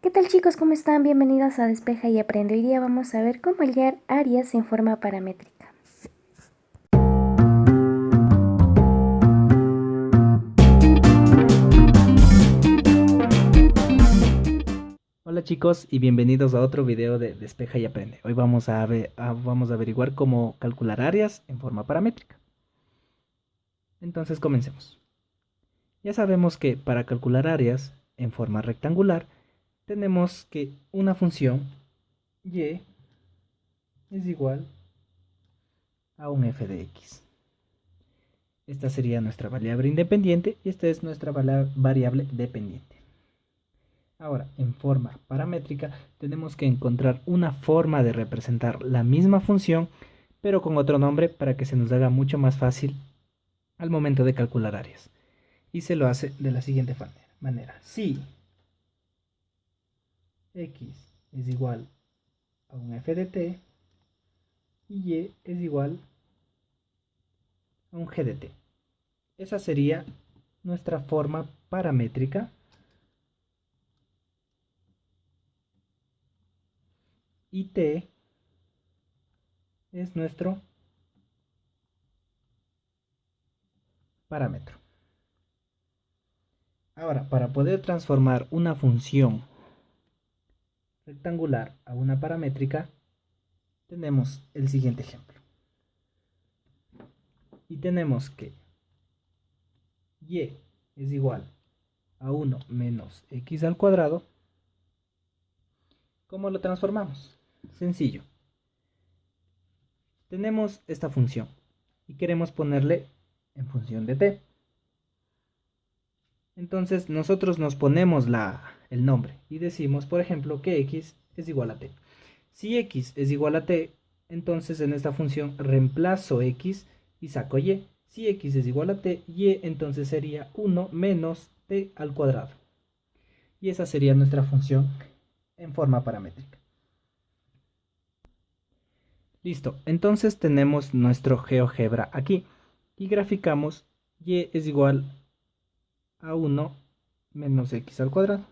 ¿Qué tal chicos? ¿Cómo están? Bienvenidos a Despeja y Aprende. Hoy día vamos a ver cómo hallar áreas en forma paramétrica. Hola chicos y bienvenidos a otro video de Despeja y Aprende. Hoy vamos a averiguar cómo calcular áreas en forma paramétrica. Entonces comencemos. Ya sabemos que para calcular áreas en forma rectangular tenemos que una función y es igual a un f de x. Esta sería nuestra variable independiente y esta es nuestra variable dependiente. Ahora, en forma paramétrica, tenemos que encontrar una forma de representar la misma función, pero con otro nombre para que se nos haga mucho más fácil al momento de calcular áreas. Y se lo hace de la siguiente manera. Si x es igual a un f de t y es igual a un g de t. Esa sería nuestra forma paramétrica y t es nuestro parámetro. Ahora, para poder transformar una función rectangular a una paramétrica, tenemos el siguiente ejemplo. Y tenemos que y es igual a 1 menos x al cuadrado. ¿Cómo lo transformamos? Sencillo. Tenemos esta función y queremos ponerle en función de t. Entonces nosotros nos ponemos el nombre y decimos, por ejemplo, que x es igual a t. Si x es igual a t, entonces en esta función reemplazo x y saco y. Si x es igual a t, y entonces sería 1 menos t al cuadrado. Y esa sería nuestra función en forma paramétrica. Listo, entonces tenemos nuestro GeoGebra aquí y graficamos y es igual a 1 menos x al cuadrado.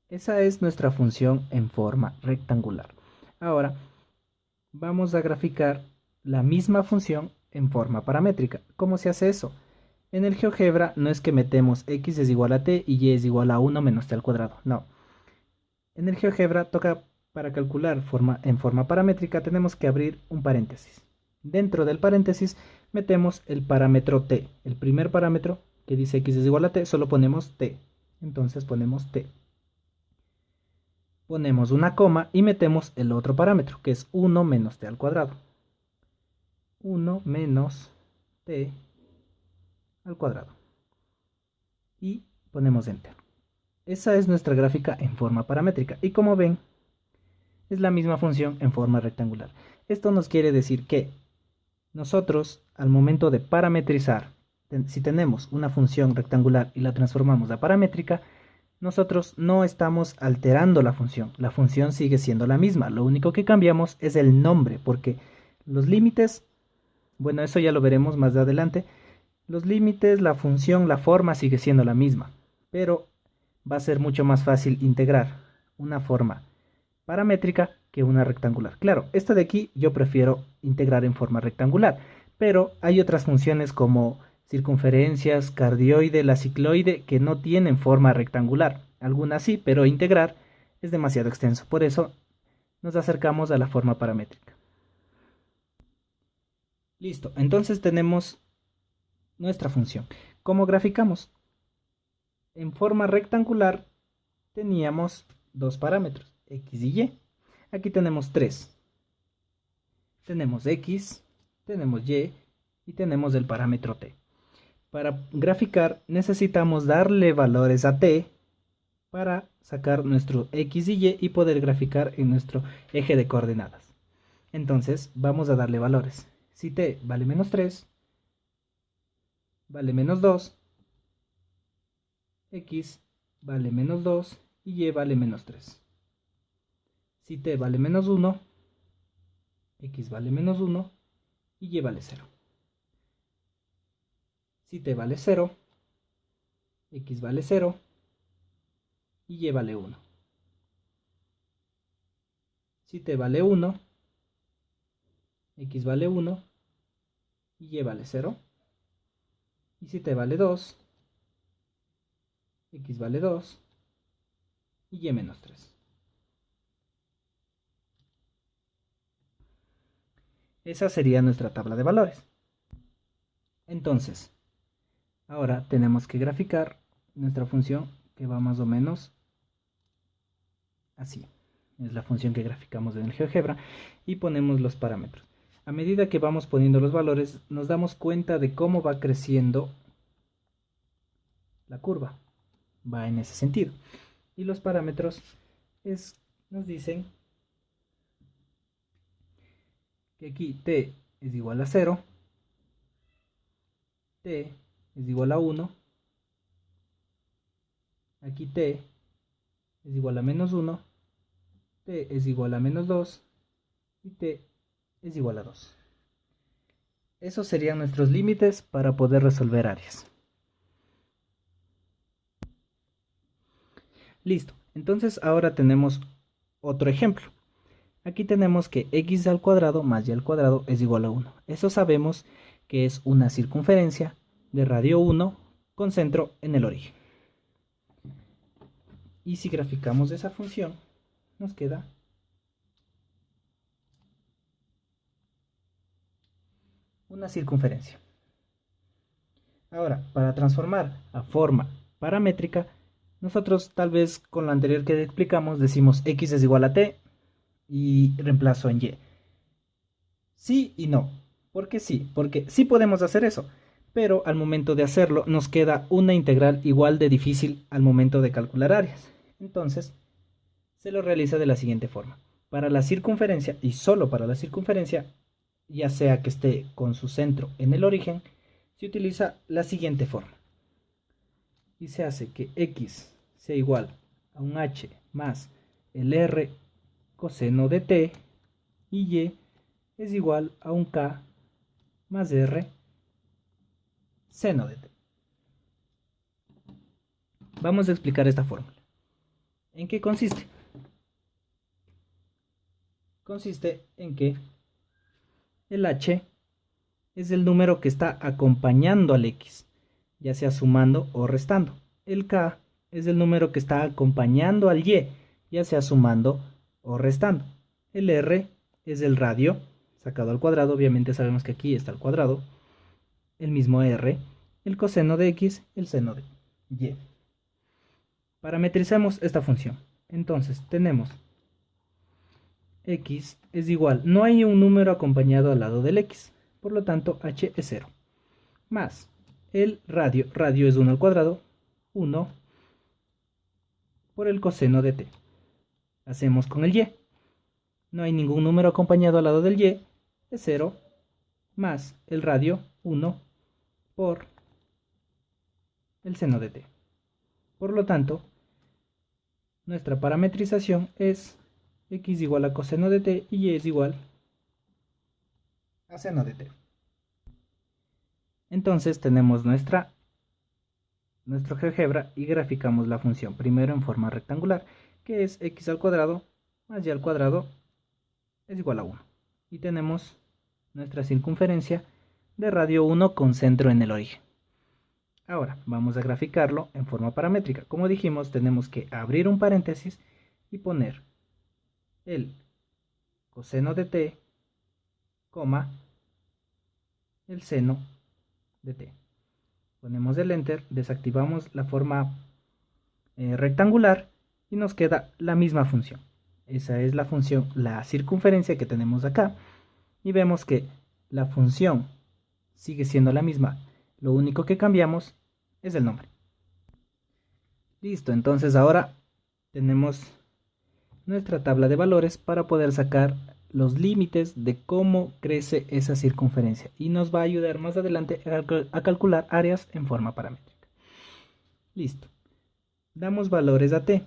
Esa es nuestra función en forma rectangular. Ahora vamos a graficar la misma función en forma paramétrica. ¿Cómo se hace eso? En el GeoGebra no es que metemos x es igual a t y y es igual a 1 menos t al cuadrado. No. En el GeoGebra toca, para calcular en forma paramétrica, tenemos que abrir un paréntesis. Dentro del paréntesis metemos el parámetro t. El primer parámetro que dice x es igual a t, solo ponemos t. Entonces ponemos t. Ponemos una coma y metemos el otro parámetro, que es 1 menos t al cuadrado. 1 menos t al cuadrado. Y ponemos enter. Esa es nuestra gráfica en forma paramétrica. Y como ven, es la misma función en forma rectangular. Esto nos quiere decir que nosotros, al momento de parametrizar, si tenemos una función rectangular y la transformamos a paramétrica, nosotros no estamos alterando la función sigue siendo la misma, lo único que cambiamos es el nombre, porque los límites, bueno, eso ya lo veremos más adelante, los límites, la función, la forma sigue siendo la misma, pero va a ser mucho más fácil integrar una forma paramétrica que una rectangular. Claro, esta de aquí yo prefiero integrar en forma rectangular, pero hay otras funciones como circunferencias, cardioide, la cicloide, que no tienen forma rectangular. Algunas sí, pero integrar es demasiado extenso. Por eso nos acercamos a la forma paramétrica. Listo, entonces tenemos nuestra función. ¿Cómo graficamos? En forma rectangular teníamos dos parámetros, x y y. Aquí tenemos tres. Tenemos x, tenemos y y tenemos el parámetro t. Para graficar necesitamos darle valores a t para sacar nuestro x y y poder graficar en nuestro eje de coordenadas. Entonces vamos a darle valores. Si t vale menos 3, vale menos 2, x vale menos 2 y y vale menos 3. Si t vale menos 1, x vale menos 1 y y vale 0. Si t vale 0, x vale 0 y y vale 1. Si t vale 1, x vale 1 y y vale 0. Y si t vale 2, x vale 2 y y menos 3. Esa sería nuestra tabla de valores. Entonces, ahora tenemos que graficar nuestra función, que va más o menos así. Es la función que graficamos en el GeoGebra y ponemos los parámetros. A medida que vamos poniendo los valores, nos damos cuenta de cómo va creciendo la curva. Va en ese sentido. Y los parámetros nos dicen que aquí t es igual a 0, t es igual a 1, aquí t es igual a menos 1, t es igual a menos 2 y t es igual a 2. Esos serían nuestros límites para poder resolver áreas. Listo, entonces ahora tenemos otro ejemplo. Aquí tenemos que x al cuadrado más y al cuadrado es igual a 1. Eso sabemos que es una circunferencia de radio 1 con centro en el origen. Y si graficamos esa función, nos queda una circunferencia. Ahora, para transformar a forma paramétrica, nosotros tal vez con lo anterior que explicamos decimos x es igual a t y reemplazo en y. Sí y no. ¿Por qué sí? Porque sí podemos hacer eso, pero al momento de hacerlo nos queda una integral igual de difícil al momento de calcular áreas. Entonces, se lo realiza de la siguiente forma. Para la circunferencia, y solo para la circunferencia, ya sea que esté con su centro en el origen, se utiliza la siguiente forma. Y se hace que x sea igual a un h más el r coseno de t y y es igual a un k más r seno de t. Vamos a explicar esta fórmula. ¿En qué consiste? Consiste en que el h es el número que está acompañando al x, ya sea sumando o restando. El k es el número que está acompañando al y, ya sea sumando o restando. El r es el radio sacado al cuadrado, obviamente sabemos que aquí está al cuadrado. El mismo r, el coseno de x, el seno de y. Parametricemos esta función. Entonces tenemos x es igual, no hay un número acompañado al lado del x, por lo tanto h es 0, más el radio es 1 al cuadrado, 1 por el coseno de t. Hacemos con el y, no hay ningún número acompañado al lado del y, es 0, más el radio, 1 por el seno de t. Por lo tanto, nuestra parametrización es x igual a coseno de t y y es igual a seno de t. Entonces tenemos nuestro GeoGebra y graficamos la función primero en forma rectangular, que es x al cuadrado más y al cuadrado es igual a 1. Y tenemos nuestra circunferencia de radio 1 con centro en el origen. Ahora vamos a graficarlo en forma paramétrica. Como dijimos, tenemos que abrir un paréntesis y poner el coseno de t, coma, el seno de t. Ponemos el enter, desactivamos la forma rectangular y nos queda la misma función. Esa es la función, la circunferencia que tenemos acá. Y vemos que la función sigue siendo la misma. Lo único que cambiamos es el nombre. Listo, entonces ahora tenemos nuestra tabla de valores para poder sacar los límites de cómo crece esa circunferencia y nos va a ayudar más adelante a calcular áreas en forma paramétrica. Listo. Damos valores a t.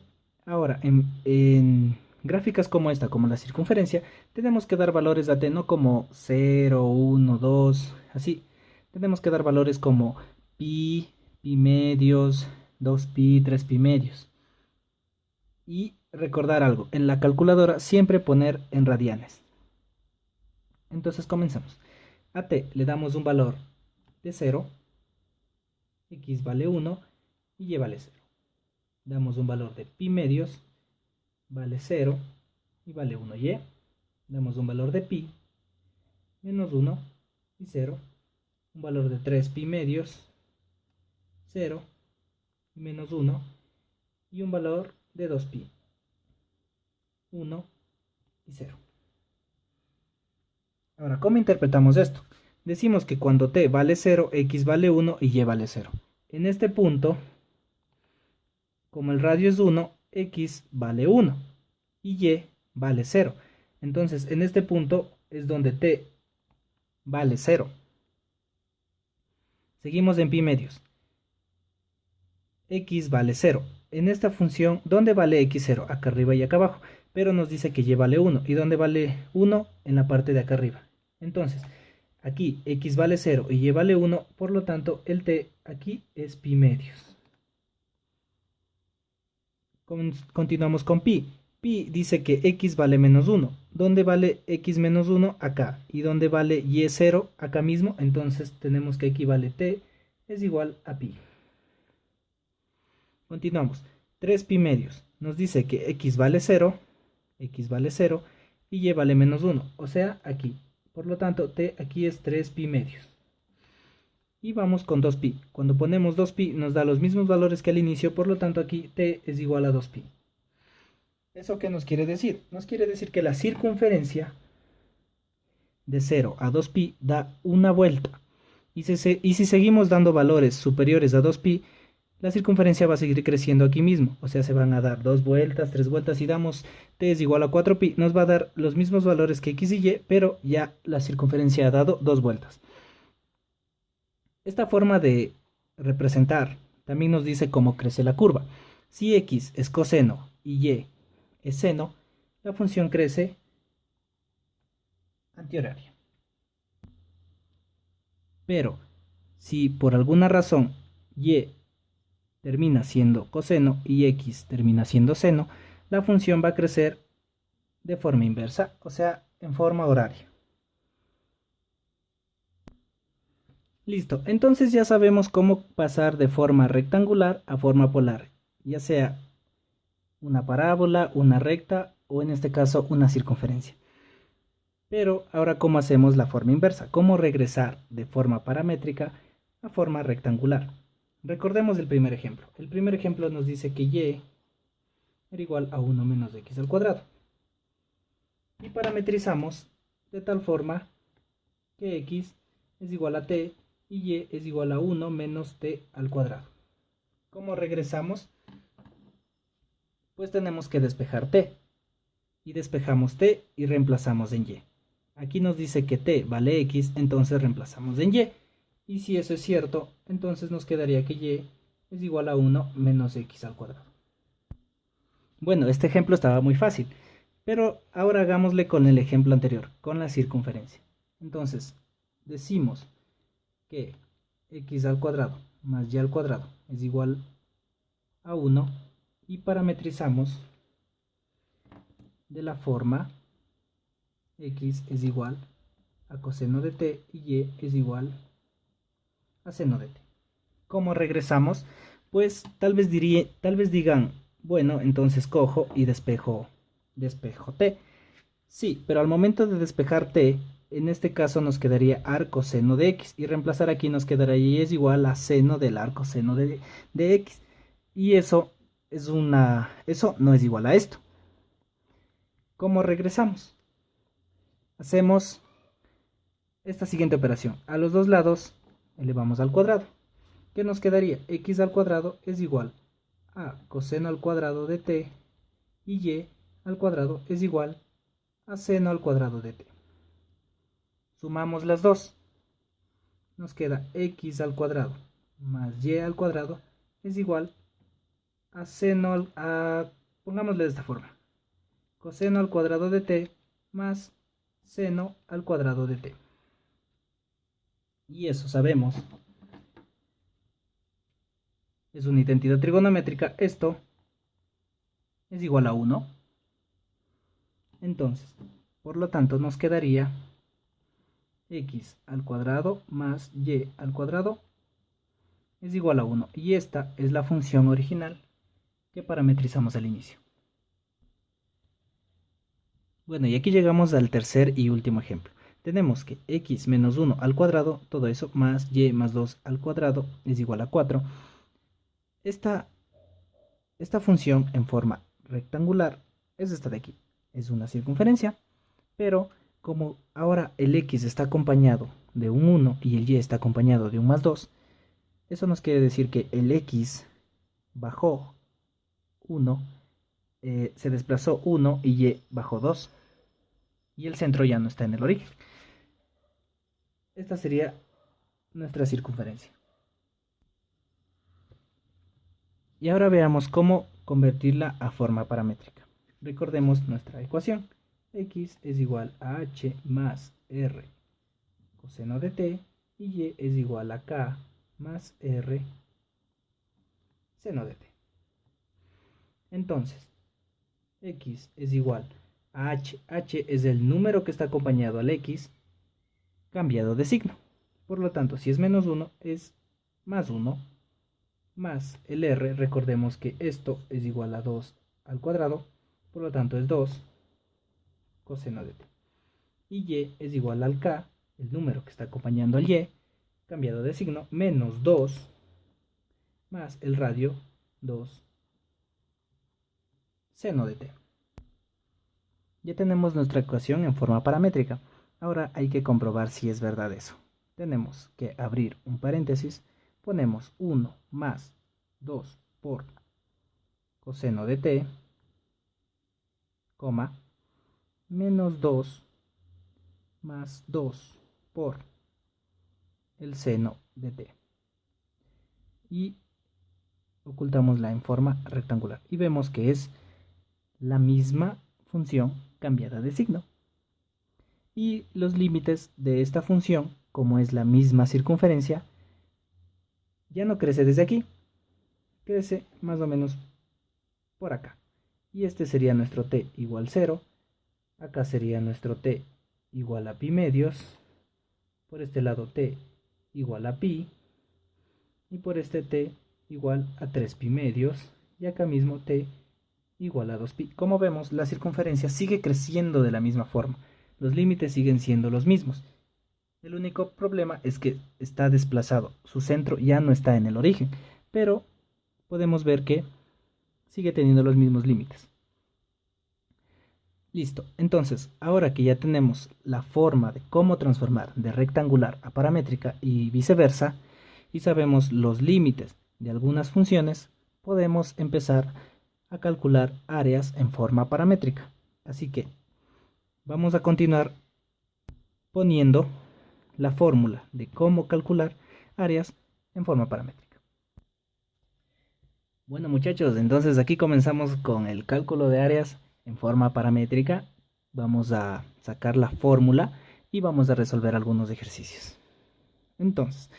Ahora, en gráficas como esta, como la circunferencia, tenemos que dar valores a t, no como 0, 1, 2, así. Tenemos que dar valores como pi, pi medios, 2pi, 3pi medios. Y recordar algo, en la calculadora siempre poner en radianes. Entonces comenzamos. A t le damos un valor de 0, x vale 1 y y vale 0. Damos un valor de pi medios, vale 0 y vale 1y. Damos un valor de pi, menos 1 y 0. Un valor de 3pi medios, 0 y menos 1. Y un valor de 2pi, 1 y 0. Ahora, ¿cómo interpretamos esto? Decimos que cuando t vale 0, x vale 1 y y vale 0. En este punto, como el radio es 1, x vale 1 y y vale 0. Entonces, en este punto es donde t vale 0. Seguimos en pi medios. X vale 0. En esta función, ¿dónde vale x0? Acá arriba y acá abajo. Pero nos dice que y vale 1. ¿Y dónde vale 1? En la parte de acá arriba. Entonces, aquí x vale 0 y y vale 1. Por lo tanto, el t aquí es pi medios. Continuamos con pi. Pi dice que x vale menos 1. ¿Dónde vale x menos 1? Acá. ¿Y dónde vale y0? Acá mismo. Entonces tenemos que aquí vale t es igual a pi. Continuamos. 3pi medios. Nos dice que x vale 0 y y vale menos 1. O sea, aquí. Por lo tanto, t aquí es 3pi medios. Y vamos con 2pi. Cuando ponemos 2pi nos da los mismos valores que al inicio, por lo tanto aquí t es igual a 2pi. ¿Eso qué nos quiere decir? Nos quiere decir que la circunferencia de 0 a 2pi da una vuelta. Y si seguimos dando valores superiores a 2pi, la circunferencia va a seguir creciendo aquí mismo. O sea, se van a dar 2 vueltas, 3 vueltas. Si damos t es igual a 4pi, nos va a dar los mismos valores que x y y, pero ya la circunferencia ha dado 2 vueltas. Esta forma de representar también nos dice cómo crece la curva. Si x es coseno y y es seno, la función crece antihoraria. Pero si por alguna razón y termina siendo coseno y x termina siendo seno, la función va a crecer de forma inversa, o sea, en forma horaria. Listo, entonces ya sabemos cómo pasar de forma rectangular a forma polar, ya sea una parábola, una recta o en este caso una circunferencia. Pero ahora, ¿cómo hacemos la forma inversa? ¿Cómo regresar de forma paramétrica a forma rectangular? Recordemos el primer ejemplo. El primer ejemplo nos dice que y era igual a 1 menos x al cuadrado. Y parametrizamos de tal forma que x es igual a t y y es igual a 1 menos t al cuadrado. ¿Cómo regresamos? Pues tenemos que despejar t. Y despejamos t y reemplazamos en y. Aquí nos dice que t vale x, entonces reemplazamos en y. Y si eso es cierto, entonces nos quedaría que y es igual a 1 menos x al cuadrado. Bueno, este ejemplo estaba muy fácil, pero ahora hagámosle con el ejemplo anterior, con la circunferencia. Entonces, decimos que x al cuadrado más y al cuadrado es igual a 1 y parametrizamos de la forma x es igual a coseno de t y y es igual a seno de t. ¿Cómo regresamos? Pues tal vez digan, bueno, entonces cojo y despejo t. Sí, pero al momento de despejar t, en este caso nos quedaría arcoseno de x y reemplazar aquí nos quedaría y es igual a seno del arcoseno de x. Y eso no es igual a esto. ¿Cómo regresamos? Hacemos esta siguiente operación. A los dos lados elevamos al cuadrado. ¿Qué nos quedaría? X al cuadrado es igual a coseno al cuadrado de t y y al cuadrado es igual a seno al cuadrado de t. Sumamos las dos. Nos queda x al cuadrado más y al cuadrado es igual a seno pongámosle de esta forma. Coseno al cuadrado de t más seno al cuadrado de t. Y eso sabemos es una identidad trigonométrica, esto es igual a 1. Entonces, por lo tanto, nos quedaría x al cuadrado más y al cuadrado es igual a 1. Y esta es la función original que parametrizamos al inicio. Bueno, y aquí llegamos al tercer y último ejemplo. Tenemos que x menos 1 al cuadrado, todo eso, más y más 2 al cuadrado es igual a 4. Esta función en forma rectangular es esta de aquí. Es una circunferencia, pero como ahora el x está acompañado de un 1 y el y está acompañado de un más 2, eso nos quiere decir que el x bajó 1, se desplazó 1 y y bajó 2. Y el centro ya no está en el origen. Esta sería nuestra circunferencia. Y ahora veamos cómo convertirla a forma paramétrica. Recordemos nuestra ecuación. X es igual a h más r coseno de t y y es igual a k más r seno de t. Entonces, x es igual a h. H es el número que está acompañado al x cambiado de signo. Por lo tanto, si es menos 1, es más 1 más el r. Recordemos que esto es igual a 2 al cuadrado, por lo tanto es 2 coseno de t. Y y es igual al k, el número que está acompañando al y, cambiado de signo, menos 2 más el radio 2 seno de t. Ya tenemos nuestra ecuación en forma paramétrica. Ahora hay que comprobar si es verdad eso. Tenemos que abrir un paréntesis, ponemos 1 más 2 por coseno de t, coma, menos 2 más 2 por el seno de t. Y ocultamosla en forma rectangular. Y vemos que es la misma función cambiada de signo. Y los límites de esta función, como es la misma circunferencia, ya no crece desde aquí, crece más o menos por acá. Y este sería nuestro t igual 0. Acá sería nuestro t igual a pi medios. Por este lado t igual a pi. Y por este t igual a 3 pi medios. Y acá mismo t igual a 2 pi. Como vemos, la circunferencia sigue creciendo de la misma forma. Los límites siguen siendo los mismos. El único problema es que está desplazado. Su centro ya no está en el origen. Pero podemos ver que sigue teniendo los mismos límites. Listo. Entonces, ahora que ya tenemos la forma de cómo transformar de rectangular a paramétrica y viceversa, y sabemos los límites de algunas funciones, podemos empezar a calcular áreas en forma paramétrica. Así que vamos a continuar poniendo la fórmula de cómo calcular áreas en forma paramétrica. Bueno muchachos, entonces aquí comenzamos con el cálculo de áreas en forma paramétrica. Vamos a sacar la fórmula y vamos a resolver algunos ejercicios. Entonces,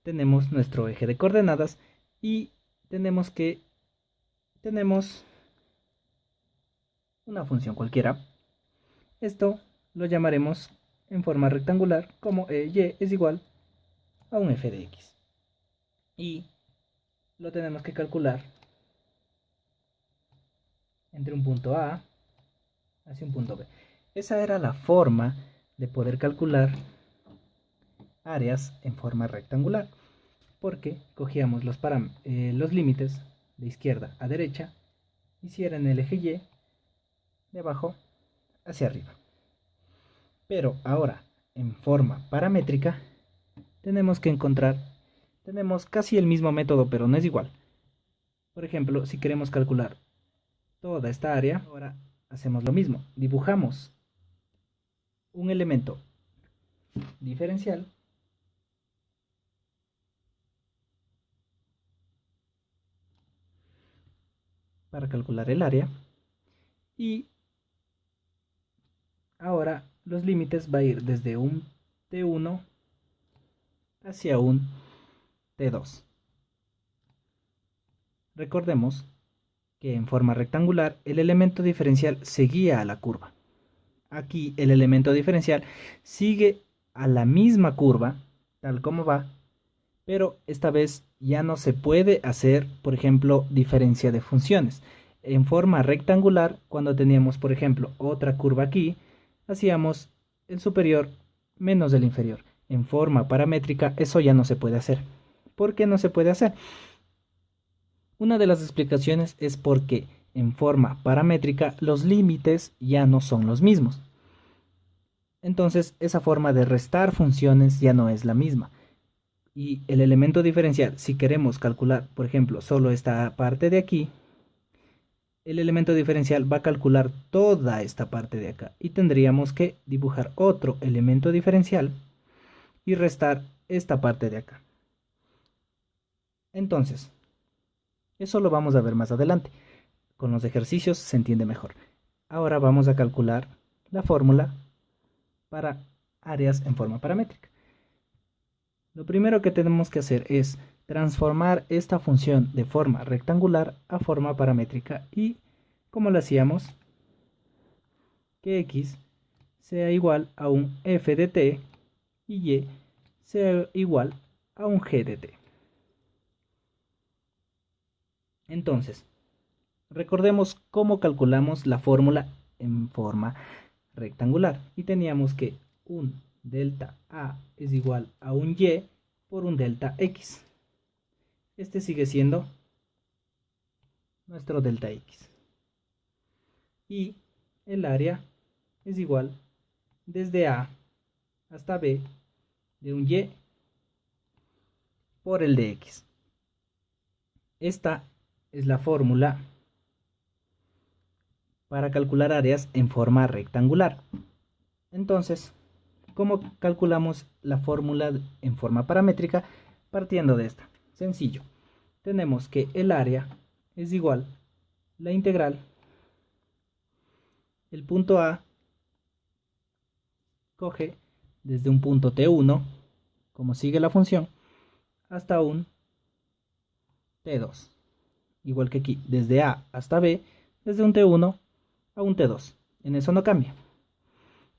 tenemos nuestro eje de coordenadas y tenemos una función cualquiera. Esto lo llamaremos en forma rectangular como y es igual a un f de x. Y lo tenemos que calcular entre un punto A hacia un punto B. Esa era la forma de poder calcular áreas en forma rectangular, porque cogíamos los límites de izquierda a derecha y si era en el eje Y, de abajo hacia arriba. Pero ahora, en forma paramétrica, tenemos casi el mismo método, pero no es igual. Por ejemplo, si queremos calcular toda esta área, ahora hacemos lo mismo. Dibujamos un elemento diferencial para calcular el área y ahora los límites va a ir desde un T1 hacia un T2. recordemos que en forma rectangular el elemento diferencial seguía a la curva. Aquí el elemento diferencial sigue a la misma curva, tal como va, pero esta vez ya no se puede hacer, por ejemplo, diferencia de funciones. En forma rectangular, cuando teníamos, por ejemplo, otra curva aquí, hacíamos el superior menos el inferior. En forma paramétrica eso ya no se puede hacer. ¿Por qué no se puede hacer? Una de las explicaciones es porque en forma paramétrica los límites ya no son los mismos. Entonces esa forma de restar funciones ya no es la misma. Y el elemento diferencial, si queremos calcular, por ejemplo, solo esta parte de aquí, el elemento diferencial va a calcular toda esta parte de acá. Y tendríamos que dibujar otro elemento diferencial y restar esta parte de acá. Entonces, eso lo vamos a ver más adelante. Con los ejercicios se entiende mejor. Ahora vamos a calcular la fórmula para áreas en forma paramétrica. Lo primero que tenemos que hacer es transformar esta función de forma rectangular a forma paramétrica. ¿Y cómo lo hacíamos? Que x sea igual a un f de t y y sea igual a un g de t. Entonces, recordemos cómo calculamos la fórmula en forma rectangular. Y teníamos que un delta a es igual a un y por un delta x. Este sigue siendo nuestro delta x. Y el área es igual desde a hasta b de un y por el de x. Esta es la fórmula para calcular áreas en forma rectangular. Entonces, ¿cómo calculamos la fórmula en forma paramétrica? Partiendo de esta. Sencillo. Tenemos que el área es igual la integral. El punto A coge desde un punto T1, como sigue la función, hasta un T2. Igual que aquí, desde A hasta B, desde un T1 a un T2. En eso no cambia.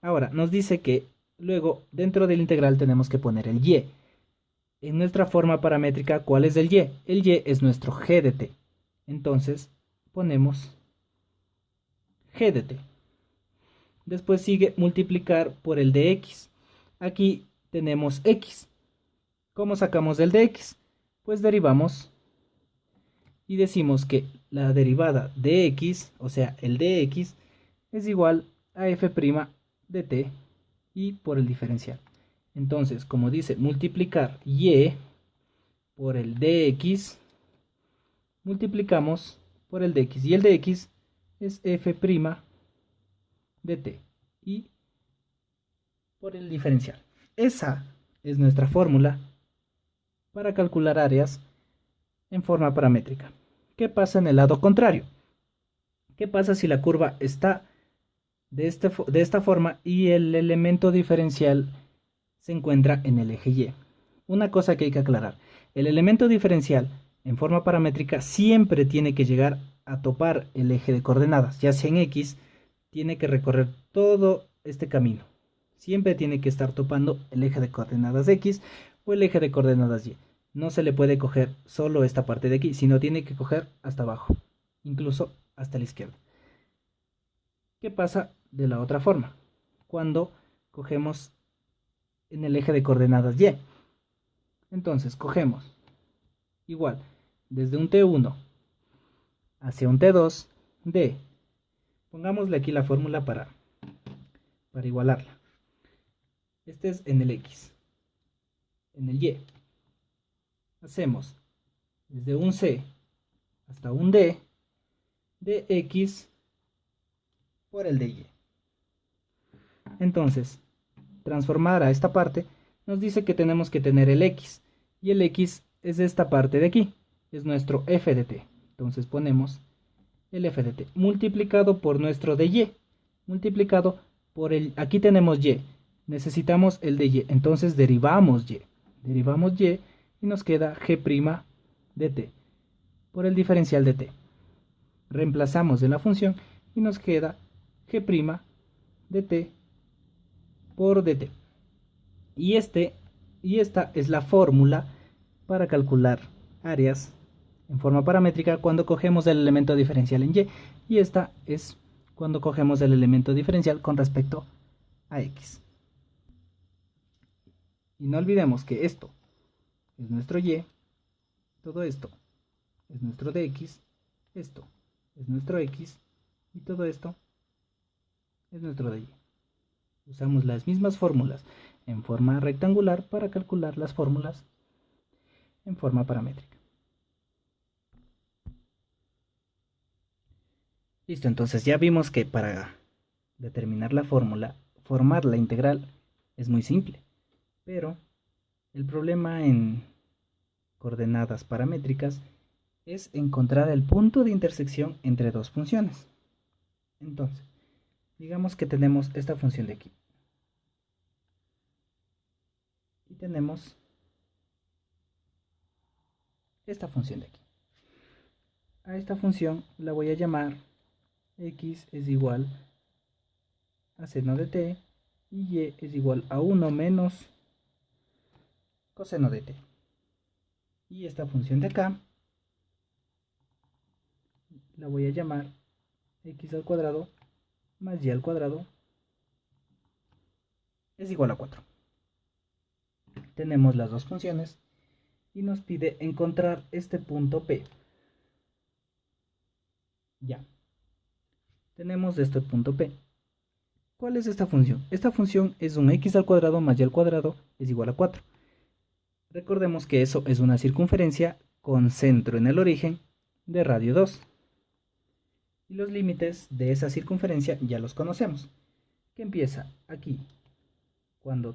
Ahora, nos dice que luego dentro del integral tenemos que poner el y. En nuestra forma paramétrica, ¿cuál es el y? El y es nuestro g de t. Entonces, ponemos g de t. Después sigue multiplicar por el de x. Aquí tenemos x. ¿Cómo sacamos el de x? Pues derivamos y decimos que la derivada de x, o sea, el de x, es igual a f' de t y por el diferencial. Entonces, como dice multiplicar y por el dx, multiplicamos por el dx. Y el dx es f' de t y por el diferencial. Esa es nuestra fórmula para calcular áreas en forma paramétrica. ¿Qué pasa en el lado contrario? ¿Qué pasa si la curva está de esta forma y el elemento diferencial se encuentra en el eje y? Una cosa que hay que aclarar: el elemento diferencial en forma paramétrica siempre tiene que llegar a topar el eje de coordenadas, ya sea en x, tiene que recorrer todo este camino. Siempre tiene que estar topando el eje de coordenadas x o el eje de coordenadas y. No se le puede coger solo esta parte de aquí, sino tiene que coger hasta abajo, incluso hasta la izquierda. ¿Qué pasa de la otra forma? Cuando cogemos en el eje de coordenadas y. Entonces cogemos igual desde un T1 hacia un T2 de, pongámosle aquí la fórmula para igualarla. Este es en el X. En el Y hacemos desde un C hasta un D de X por el de Y. Entonces, transformar a esta parte nos dice que tenemos que tener el X. Y el X es esta parte de aquí. Es nuestro f de t. Entonces ponemos el f de t multiplicado por nuestro de y. Multiplicado por el... Aquí tenemos y. Necesitamos el de y. Entonces derivamos y. Derivamos y y nos queda g' de t por el diferencial de t. Reemplazamos en la función y nos queda g' de t por dt. Y esta es la fórmula para calcular áreas en forma paramétrica cuando cogemos el elemento diferencial en y. Y esta es cuando cogemos el elemento diferencial con respecto a x. Y no olvidemos que esto es nuestro y, todo esto es nuestro dx, esto es nuestro x y todo esto es nuestro dy. Usamos las mismas fórmulas en forma rectangular para calcular las fórmulas en forma paramétrica. Listo, entonces ya vimos que para determinar la fórmula, formar la integral es muy simple, pero el problema en coordenadas paramétricas es encontrar el punto de intersección entre dos funciones. Entonces, digamos que tenemos esta función de aquí. Y tenemos esta función de aquí. A esta función la voy a llamar x es igual a seno de t y y es igual a 1 menos coseno de t. Y esta función de acá la voy a llamar x al cuadrado más y al cuadrado es igual a 4. Tenemos las dos funciones y nos pide encontrar este punto P. Ya. Tenemos este punto P. ¿Cuál es esta función? Esta función es un x al cuadrado más y al cuadrado es igual a 4. Recordemos que eso es una circunferencia con centro en el origen de radio 2. Y los límites de esa circunferencia ya los conocemos. Que empieza aquí, cuando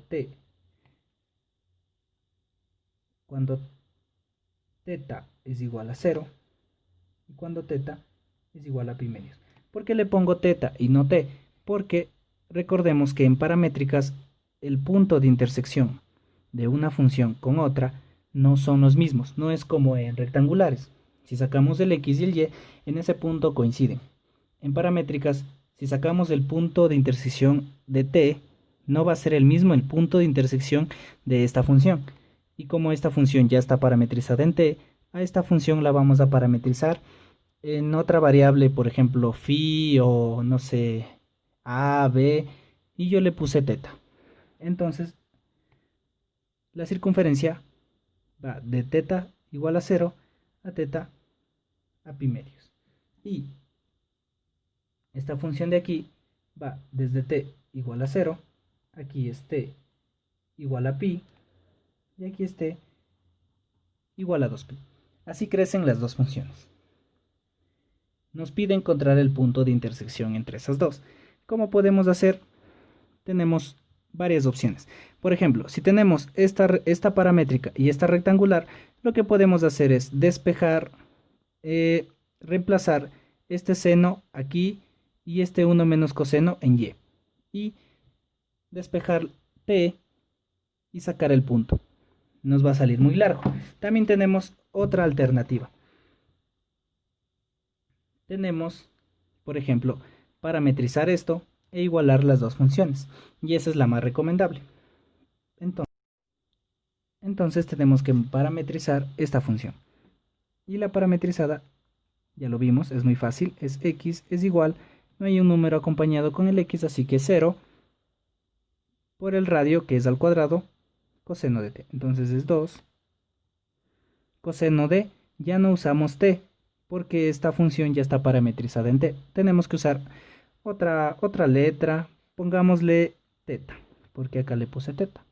teta es igual a 0 y cuando teta es igual a pi medios. ¿Por qué le pongo teta y no t? Porque recordemos que en paramétricas el punto de intersección de una función con otra no son los mismos, no es como en rectangulares. Si sacamos el x y el y, en ese punto coinciden. En paramétricas, si sacamos el punto de intersección de t, no va a ser el mismo el punto de intersección de esta función. Y como esta función ya está parametrizada en t, a esta función la vamos a parametrizar en otra variable, por ejemplo, phi o no sé, a, b, y yo le puse teta. Entonces, la circunferencia va de teta igual a 0 a teta a pi medios. Y esta función de aquí va desde t igual a 0, aquí es t igual a pi, y aquí es t igual a 2pi. Así crecen las dos funciones. Nos pide encontrar el punto de intersección entre esas dos. ¿Cómo podemos hacer? Tenemos varias opciones. Por ejemplo, si tenemos esta paramétrica y esta rectangular, lo que podemos hacer es despejar, reemplazar este seno aquí y este 1 menos coseno en y. Y despejar t y sacar el punto. Nos va a salir muy largo. También tenemos otra alternativa. Tenemos, por ejemplo, parametrizar esto e igualar las dos funciones. Y esa es la más recomendable. Entonces tenemos que parametrizar esta función. Y la parametrizada, ya lo vimos, es muy fácil. Es x es igual, no hay un número acompañado con el x, así que 0 por el radio, que es al cuadrado, coseno de t. Entonces es 2 coseno de, ya no usamos t, porque esta función ya está parametrizada en t. Tenemos que usar otra letra, pongámosle teta, porque acá le puse teta.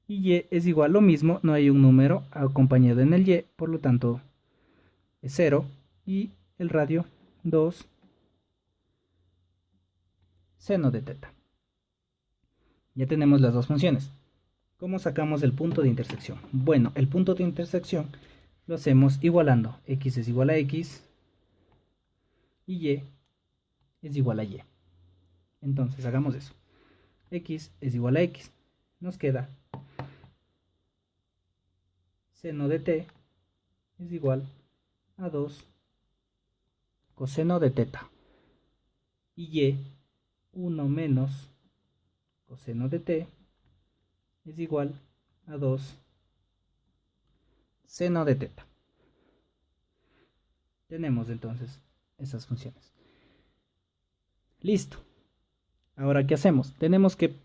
Y y es igual lo mismo, no hay un número acompañado en el y, por lo tanto es 0, y el radio 2 seno de teta. Ya tenemos las dos funciones. ¿Cómo sacamos el punto de intersección? Bueno, el punto de intersección lo hacemos igualando. X es igual a x y y es igual a y. Entonces hagamos eso. X es igual a x. Nos queda seno de t es igual a 2 coseno de teta. Y 1 menos coseno de t es igual a 2 seno de teta. Tenemos entonces esas funciones. Listo. Ahora, ¿qué hacemos? Tenemos que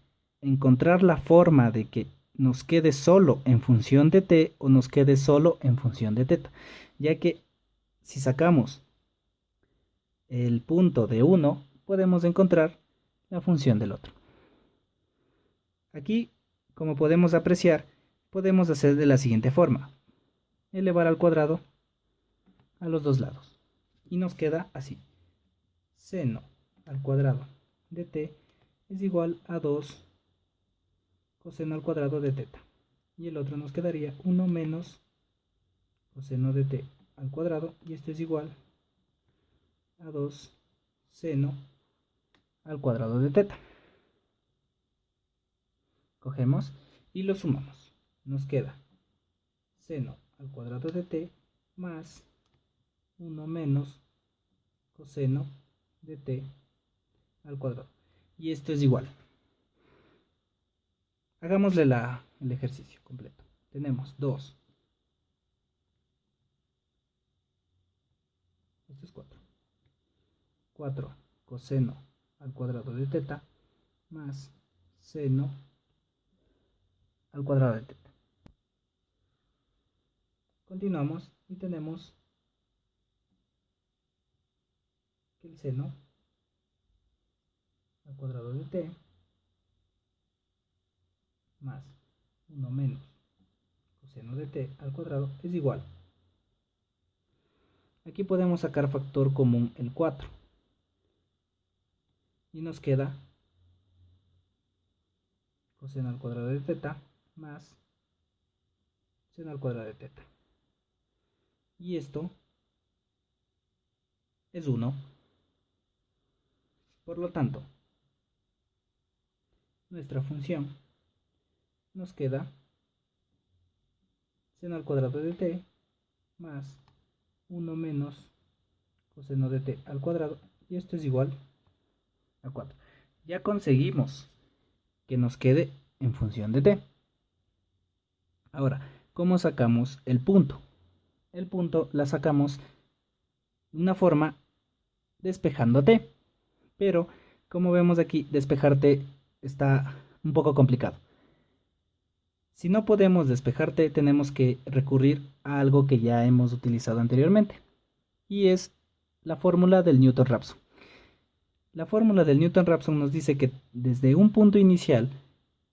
encontrar la forma de que nos quede solo en función de t o nos quede solo en función de teta, ya que si sacamos el punto de uno, podemos encontrar la función del otro. Aquí, como podemos apreciar, podemos hacer de la siguiente forma: elevar al cuadrado a los dos lados, y nos queda así: seno al cuadrado de t es igual a 2 coseno al cuadrado de teta, y el otro nos quedaría 1 menos coseno de t al cuadrado, y esto es igual a 2 seno al cuadrado de teta. Cogemos y lo sumamos. Nos queda seno al cuadrado de t más 1 menos coseno de t al cuadrado. Y esto es igual. Hagámosle el ejercicio completo. Tenemos 2. Esto es 4. 4 coseno al cuadrado de teta más seno al cuadrado de teta. Continuamos y tenemos que el seno al cuadrado de t más 1 menos coseno de t al cuadrado es igual. Aquí podemos sacar factor común el 4 y nos queda coseno al cuadrado de teta más seno al cuadrado de teta. Y esto es 1. Por lo tanto, nuestra función nos queda seno al cuadrado de t más 1 menos coseno de t al cuadrado, y esto es igual a 4. Ya conseguimos que nos quede en función de t. Ahora, ¿cómo sacamos el punto? El punto la sacamos de una forma despejando t, pero como vemos aquí, despejar t está un poco complicado. Si no podemos despejar t, tenemos que recurrir a algo que ya hemos utilizado anteriormente, y es la fórmula del Newton-Raphson. La fórmula del Newton-Raphson nos dice que desde un punto inicial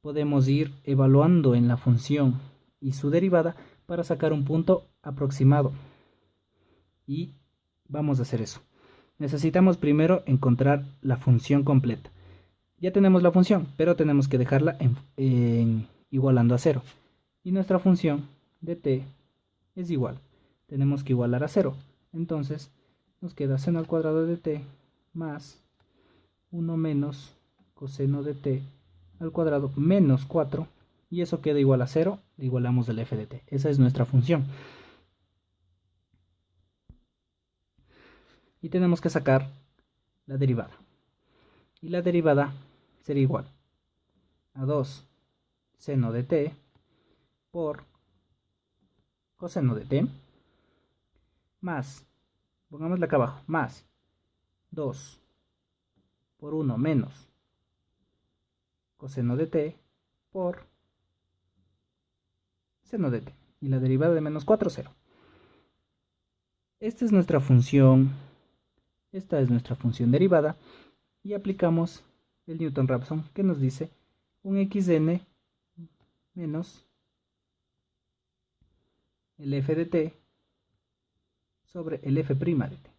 podemos ir evaluando en la función y su derivada para sacar un punto aproximado. Y vamos a hacer eso. Necesitamos primero encontrar la función completa. Ya tenemos la función, pero tenemos que dejarla igualando a 0. Y nuestra función de t es igual. Tenemos que igualar a 0. Entonces nos queda seno al cuadrado de t más 1 menos coseno de t al cuadrado menos 4. Y eso queda igual a 0. Le igualamos el f de t. Esa es nuestra función. Y tenemos que sacar la derivada. Y la derivada sería igual a 2 seno de t por coseno de t más, pongámosle acá abajo, más 2 por 1 menos coseno de t por seno de t. Y la derivada de menos 4, 0. Esta es nuestra función. Esta es nuestra función derivada. Y aplicamos el Newton-Raphson, que nos dice un xn menos el f de t sobre el f' de t.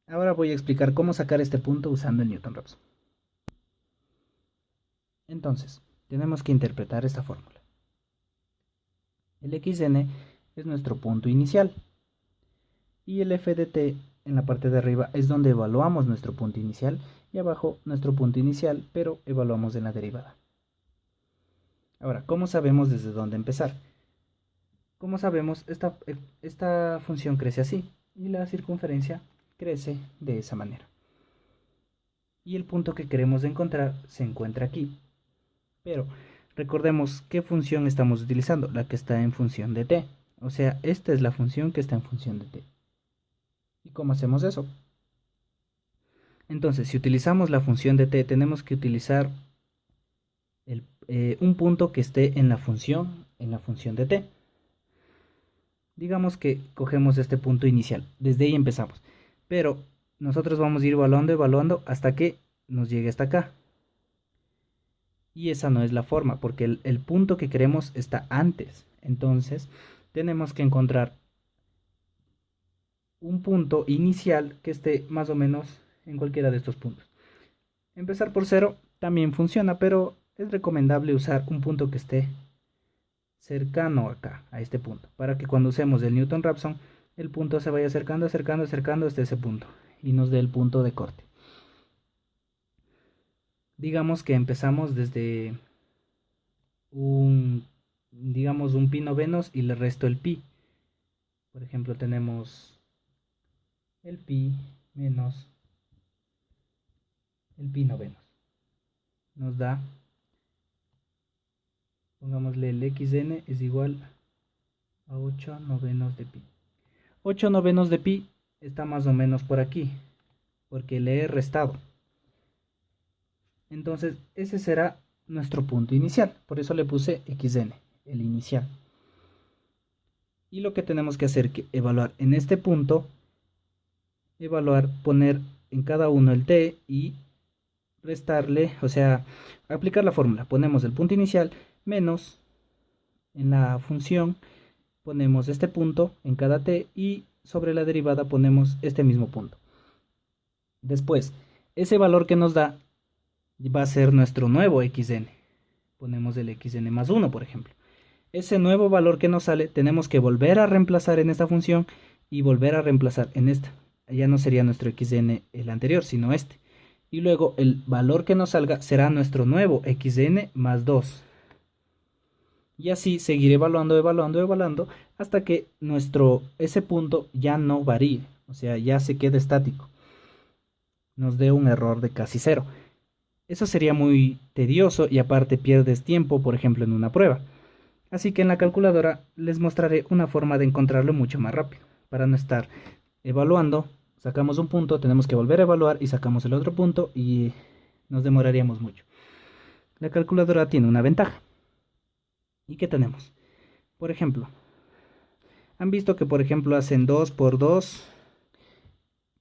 Ahora voy a explicar cómo sacar este punto usando el Newton-Raphson. Entonces, tenemos que interpretar esta fórmula. El xn es nuestro punto inicial y el f de t en la parte de arriba es donde evaluamos nuestro punto inicial, y abajo nuestro punto inicial, pero evaluamos en la derivada. Ahora, ¿cómo sabemos desde dónde empezar? Como sabemos, esta función crece así y la circunferencia crece de esa manera. Y el punto que queremos encontrar se encuentra aquí. Pero recordemos qué función estamos utilizando, la que está en función de t. O sea, esta es la función que está en función de t. ¿Y cómo hacemos eso? Entonces, si utilizamos la función de t, tenemos que utilizar un punto que esté en la función de t. Digamos que cogemos este punto inicial, desde ahí empezamos. Pero nosotros vamos a ir evaluando, evaluando hasta que nos llegue hasta acá. Y esa no es la forma, porque el punto que queremos está antes. Entonces, tenemos que encontrar un punto inicial que esté más o menos en cualquiera de estos puntos. Empezar por 0 también funciona, pero es recomendable usar un punto que esté cercano acá, a este punto, para que cuando usemos el Newton-Raphson, el punto se vaya acercando, acercando, acercando hasta ese punto y nos dé el punto de corte. Digamos que empezamos desde digamos un pi novenos y le resto el pi. Por ejemplo, tenemos el pi menos el pi novenos. Nos da, pongámosle el xn es igual a 8 novenos de pi. 8 novenos de pi está más o menos por aquí, porque le he restado. Entonces, ese será nuestro punto inicial. Por eso le puse xn, el inicial. Y lo que tenemos que hacer es evaluar en este punto, poner en cada uno el t y restarle, o sea, aplicar la fórmula. Ponemos el punto inicial menos en la función, ponemos este punto en cada t y sobre la derivada ponemos este mismo punto. Después, ese valor que nos da va a ser nuestro nuevo xn. Ponemos el xn más 1, por ejemplo. Ese nuevo valor que nos sale, tenemos que volver a reemplazar en esta función y volver a reemplazar en esta. Ya no sería nuestro xn el anterior, sino este. Y luego el valor que nos salga será nuestro nuevo xn más 2. Y así seguir evaluando, evaluando, evaluando hasta que ese punto ya no varíe. O sea, ya se quede estático. Nos dé un error de casi 0. Eso sería muy tedioso y aparte pierdes tiempo, por ejemplo, en una prueba. Así que en la calculadora les mostraré una forma de encontrarlo mucho más rápido. Para no estar evaluando, sacamos un punto, tenemos que volver a evaluar y sacamos el otro punto y nos demoraríamos mucho. La calculadora tiene una ventaja. ¿Y qué tenemos? Por ejemplo, han visto que por ejemplo hacen 2 por 2,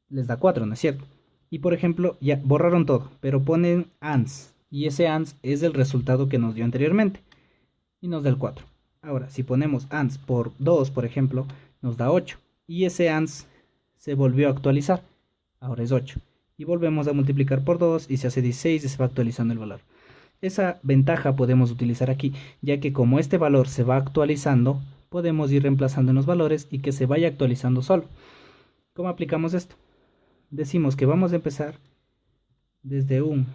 les da 4, ¿no es cierto? Y por ejemplo, ya borraron todo, pero ponen ANS. Y ese ANS es el resultado que nos dio anteriormente. Y nos da el 4. Ahora, si ponemos ANS por 2, por ejemplo, nos da 8. Y ese ANS se volvió a actualizar. Ahora es 8. Y volvemos a multiplicar por 2 y se hace 16 y se va actualizando el valor. Esa ventaja podemos utilizar aquí, ya que como este valor se va actualizando, podemos ir reemplazando en los valores y que se vaya actualizando solo. ¿Cómo aplicamos esto? Decimos que vamos a empezar desde un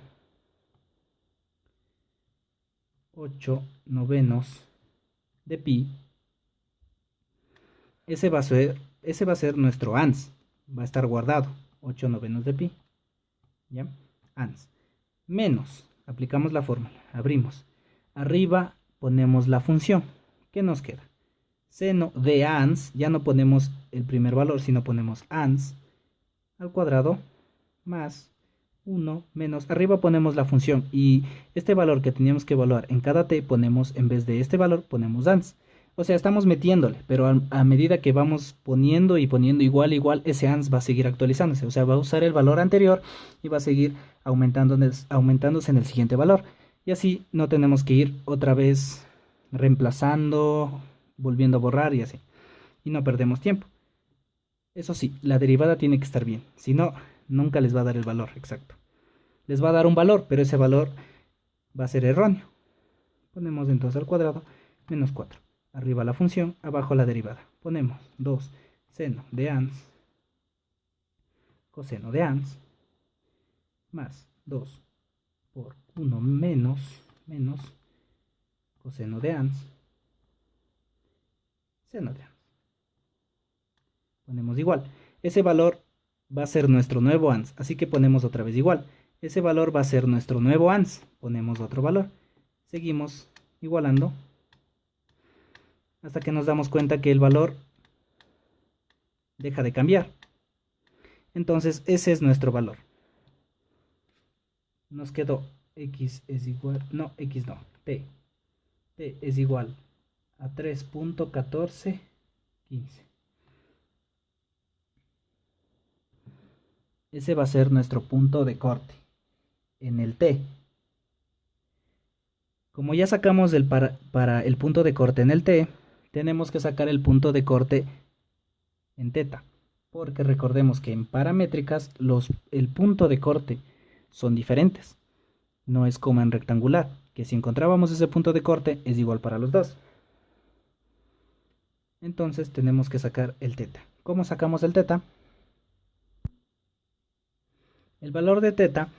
8 novenos de pi. Ese va a ser nuestro ANS. Va a estar guardado. 8 novenos de pi. ¿Ya? ANS. Menos. Aplicamos la fórmula. Abrimos. Arriba ponemos la función. ¿Qué nos queda? Seno de ANS. Ya no ponemos el primer valor, sino ponemos ANS al cuadrado más 1 menos, arriba ponemos la función y este valor que teníamos que evaluar en cada t ponemos, en vez de este valor ponemos ANS. O sea, estamos metiéndole, pero a medida que vamos poniendo y poniendo igual, ese ANS va a seguir actualizándose. O sea, va a usar el valor anterior y va a seguir aumentándose en el siguiente valor. Y así no tenemos que ir otra vez reemplazando, volviendo a borrar y así. Y no perdemos tiempo. Eso sí, la derivada tiene que estar bien, si no, nunca les va a dar el valor exacto. Les va a dar un valor, pero ese valor va a ser erróneo. Ponemos entonces al cuadrado menos 4. Arriba la función, abajo la derivada. Ponemos 2 seno de ANS coseno de ANS más 2 por 1 menos coseno de ANS seno de ans. Ponemos igual. Ese valor va a ser nuestro nuevo ans, así que ponemos otra vez igual. Ese valor va a ser nuestro nuevo ans, ponemos otro valor. Seguimos igualando hasta que nos damos cuenta que el valor deja de cambiar. Entonces ese es nuestro valor. Nos quedó x es igual, no, x no, t. T es igual a 3.1415. Ese va a ser nuestro punto de corte en el T. Como ya sacamos para el punto de corte en el T, tenemos que sacar el punto de corte en teta, porque recordemos que en paramétricas el punto de corte son diferentes. No es como en rectangular, que si encontrábamos ese punto de corte es igual para los dos. Entonces tenemos que sacar el teta. ¿Cómo sacamos el teta? El valor de teta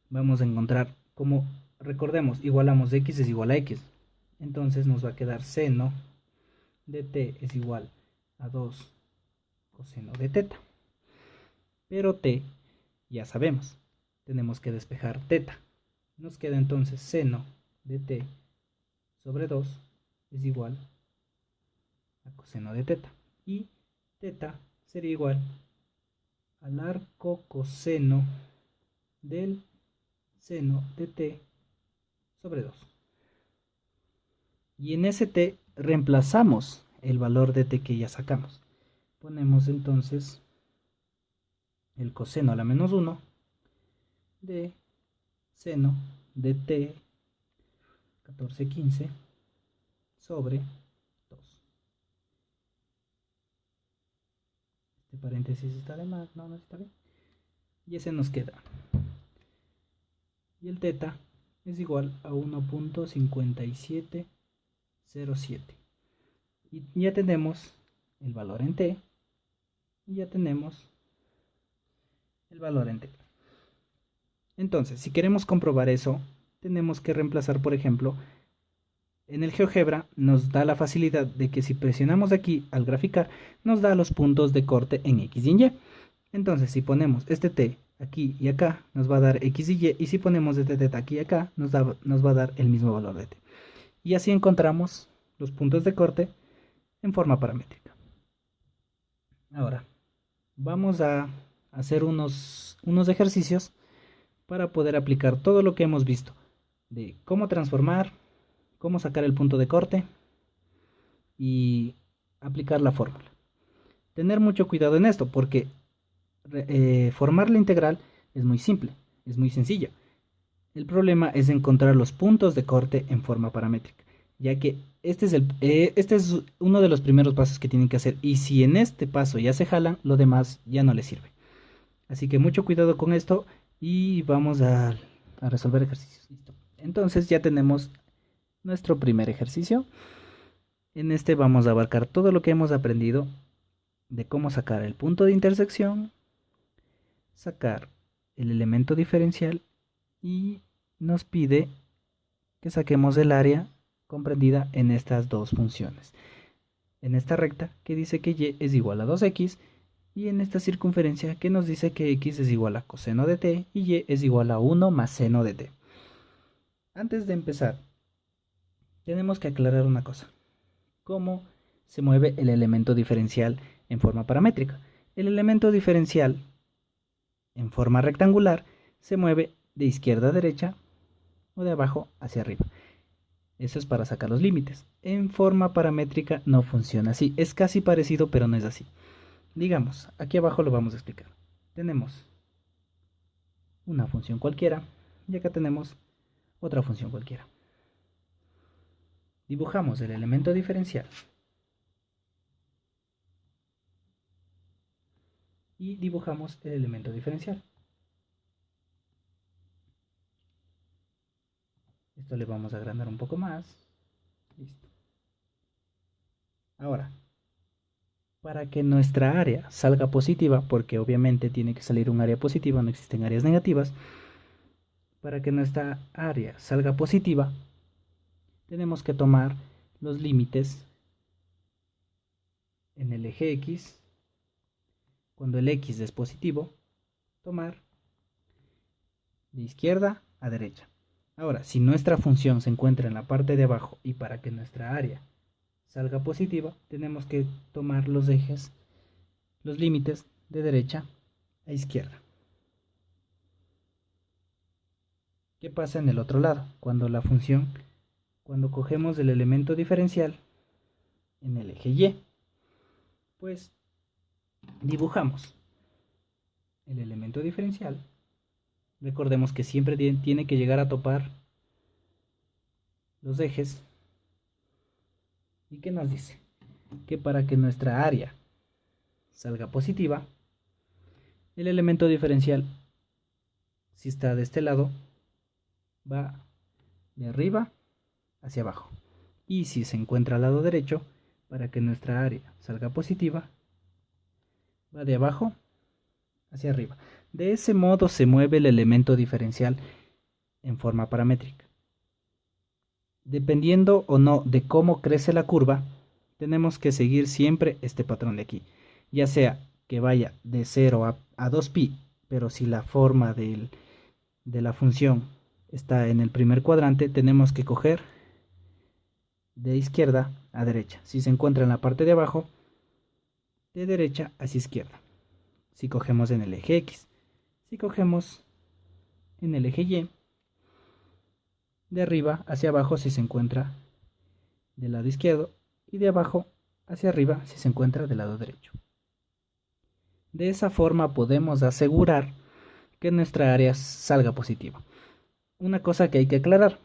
vamos a encontrar como, recordemos, igualamos x es igual a x. Entonces nos va a quedar seno de t es igual a 2 coseno de teta. Pero t ya sabemos, tenemos que despejar teta. Nos queda entonces seno de t sobre 2 es igual a coseno de teta. Y teta sería igual al arco coseno del seno de t sobre 2. Y en ese t reemplazamos el valor de t que ya sacamos. Ponemos entonces el coseno a la menos 1 de seno de t 1415 sobre 2. Este paréntesis está de más, no está bien. Y ese nos queda. Y el teta es igual a 1.5707. Y ya tenemos el valor en t. Y ya tenemos el valor en t. Entonces, si queremos comprobar eso, tenemos que reemplazar, por ejemplo, en el GeoGebra nos da la facilidad de que si presionamos aquí al graficar, nos da los puntos de corte en X y en Y. Entonces, si ponemos este T aquí y acá, nos va a dar X y Y, y si ponemos este T aquí y acá, nos va a dar el mismo valor de T. Y así encontramos los puntos de corte en forma paramétrica. Ahora, vamos a hacer unos ejercicios para poder aplicar todo lo que hemos visto de cómo transformar, cómo sacar el punto de corte y aplicar la fórmula. Tener mucho cuidado en esto porque formar la integral es muy simple, es muy sencillo. El problema es encontrar los puntos de corte en forma paramétrica, ya que este es uno de los primeros pasos que tienen que hacer, y si en este paso ya se jalan, lo demás ya no les sirve. Así que mucho cuidado con esto y vamos a resolver ejercicios. Listo. Entonces ya tenemos nuestro primer ejercicio. En este vamos a abarcar todo lo que hemos aprendido de cómo sacar el punto de intersección, sacar el elemento diferencial y nos pide que saquemos el área comprendida en estas dos funciones. En esta recta que dice que y es igual a 2x y en esta circunferencia que nos dice que x es igual a coseno de t y y es igual a 1 más seno de t. Antes de empezar, tenemos que aclarar una cosa. ¿Cómo se mueve el elemento diferencial en forma paramétrica? El elemento diferencial en forma rectangular se mueve de izquierda a derecha o de abajo hacia arriba. Eso es para sacar los límites. En forma paramétrica no funciona así. Es casi parecido, pero no es así. Digamos, aquí abajo lo vamos a explicar. Tenemos una función cualquiera y acá tenemos otra función cualquiera. Dibujamos el elemento diferencial y dibujamos el elemento diferencial. Esto le vamos a agrandar un poco más. Listo. Ahora, para que nuestra área salga positiva, porque obviamente tiene que salir un área positiva, no existen áreas negativas. Para que nuestra área salga positiva, tenemos que tomar los límites en el eje X, cuando el X es positivo, tomar de izquierda a derecha. Ahora, si nuestra función se encuentra en la parte de abajo y para que nuestra área salga positiva, tenemos que tomar los ejes, los límites de derecha a izquierda. ¿Qué pasa en el otro lado? Cuando cogemos el elemento diferencial en el eje Y, pues dibujamos el elemento diferencial. Recordemos que siempre tiene que llegar a topar los ejes. ¿Y qué nos dice? Que para que nuestra área salga positiva, el elemento diferencial, si está de este lado, va de arriba hacia abajo. Y si se encuentra al lado derecho, para que nuestra área salga positiva, va de abajo hacia arriba. De ese modo se mueve el elemento diferencial en forma paramétrica. Dependiendo o no de cómo crece la curva, tenemos que seguir siempre este patrón de aquí. Ya sea que vaya de 0 a 2pi, pero si la forma de la función está en el primer cuadrante, tenemos que coger de izquierda a derecha. Si se encuentra en la parte de abajo, de derecha hacia izquierda. Si cogemos en el eje X. Si cogemos en el eje Y, de arriba hacia abajo si se encuentra del lado izquierdo y de abajo hacia arriba si se encuentra del lado derecho. De esa forma podemos asegurar que nuestra área salga positiva. Una cosa que hay que aclarar: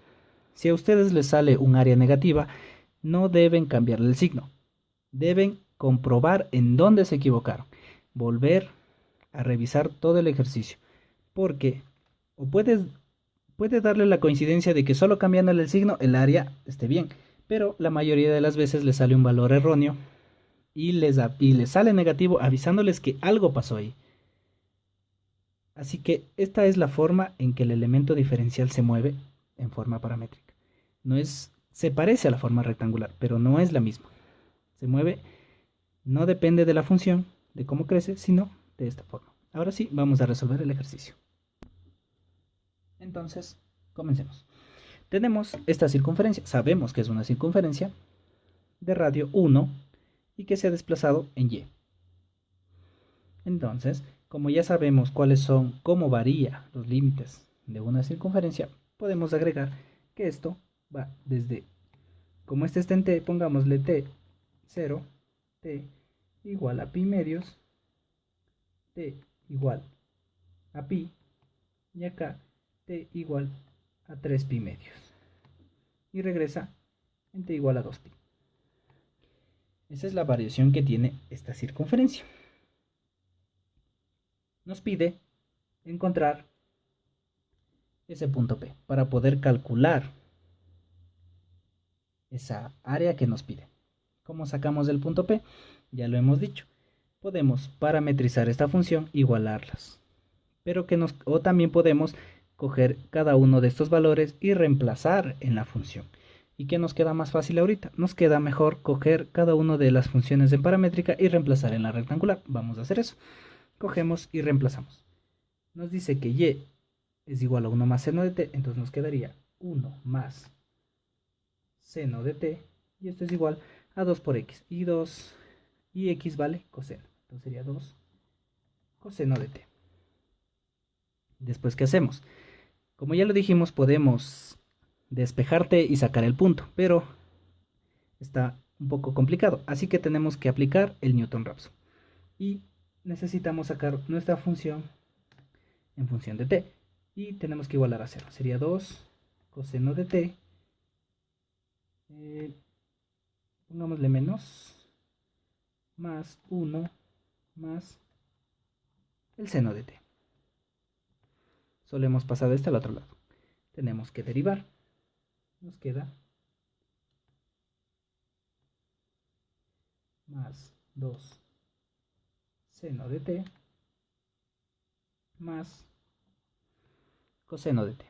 si a ustedes les sale un área negativa, no deben cambiarle el signo. Deben comprobar en dónde se equivocaron. Volver a revisar todo el ejercicio. Porque o puede darle la coincidencia de que solo cambiándole el signo el área esté bien. Pero la mayoría de las veces les sale un valor erróneo y les sale negativo avisándoles que algo pasó ahí. Así que esta es la forma en que el elemento diferencial se mueve en forma paramétrica. Se parece a la forma rectangular, pero no es la misma. Se mueve, no depende de la función, de cómo crece, sino de esta forma. Ahora sí, vamos a resolver el ejercicio. Entonces, comencemos. Tenemos esta circunferencia, sabemos que es una circunferencia de radio 1 y que se ha desplazado en Y. Entonces, como ya sabemos cómo varía los límites de una circunferencia, podemos agregar que esto va desde, como este está en t, pongámosle t0, t igual a pi medios, t igual a pi, y acá t igual a 3 pi medios. Y regresa en t igual a 2 pi. Esa es la variación que tiene esta circunferencia. Nos pide encontrar ese punto P para poder calcular esa área que nos pide. ¿Cómo sacamos el punto P? Ya lo hemos dicho. Podemos parametrizar esta función, igualarlas. O también podemos coger cada uno de estos valores y reemplazar en la función. ¿Y qué nos queda más fácil ahorita? Nos queda mejor coger cada una de las funciones en paramétrica y reemplazar en la rectangular. Vamos a hacer eso. Cogemos y reemplazamos. Nos dice que y es igual a 1 más seno de t, entonces nos quedaría 1 más seno de t, y esto es igual a 2 por x, y x vale coseno, entonces sería 2 coseno de t. Después, ¿qué hacemos? Como ya lo dijimos, podemos despejar t y sacar el punto, pero está un poco complicado, así que tenemos que aplicar el Newton-Raphson. Y necesitamos sacar nuestra función en función de t, y tenemos que igualar a 0. Sería 2 coseno de t, pongámosle menos, más 1 más el seno de t. Solo hemos pasado al otro lado. Tenemos que derivar. Nos queda más 2 seno de t más coseno de t.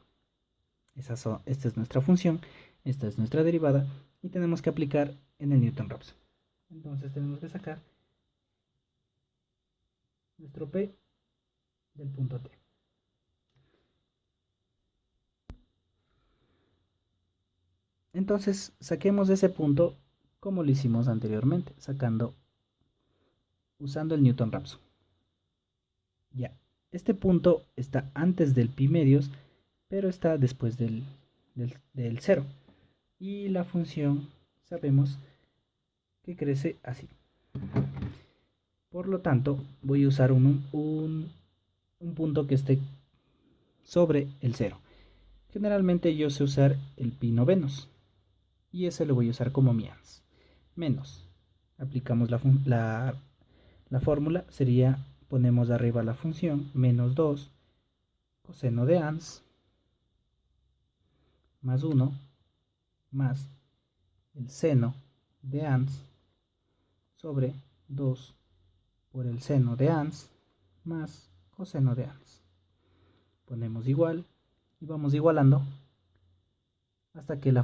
Esta es nuestra función, esta es nuestra derivada, y tenemos que aplicar en el Newton-Raphson. Entonces tenemos que sacar nuestro P del punto T. Entonces saquemos ese punto como lo hicimos anteriormente, usando el Newton-Raphson. Ya, este punto está antes del pi medios, pero está después del 0. Y la función sabemos que crece así. Por lo tanto, voy a usar un punto que esté sobre el 0. Generalmente yo sé usar el pi novenos. Y ese lo voy a usar como mi ans. Menos. Aplicamos la fórmula. Sería, ponemos arriba la función, menos 2 coseno de ans más 1 más el seno de ans sobre 2 por el seno de ans más coseno de ans. Ponemos igual y vamos igualando hasta que el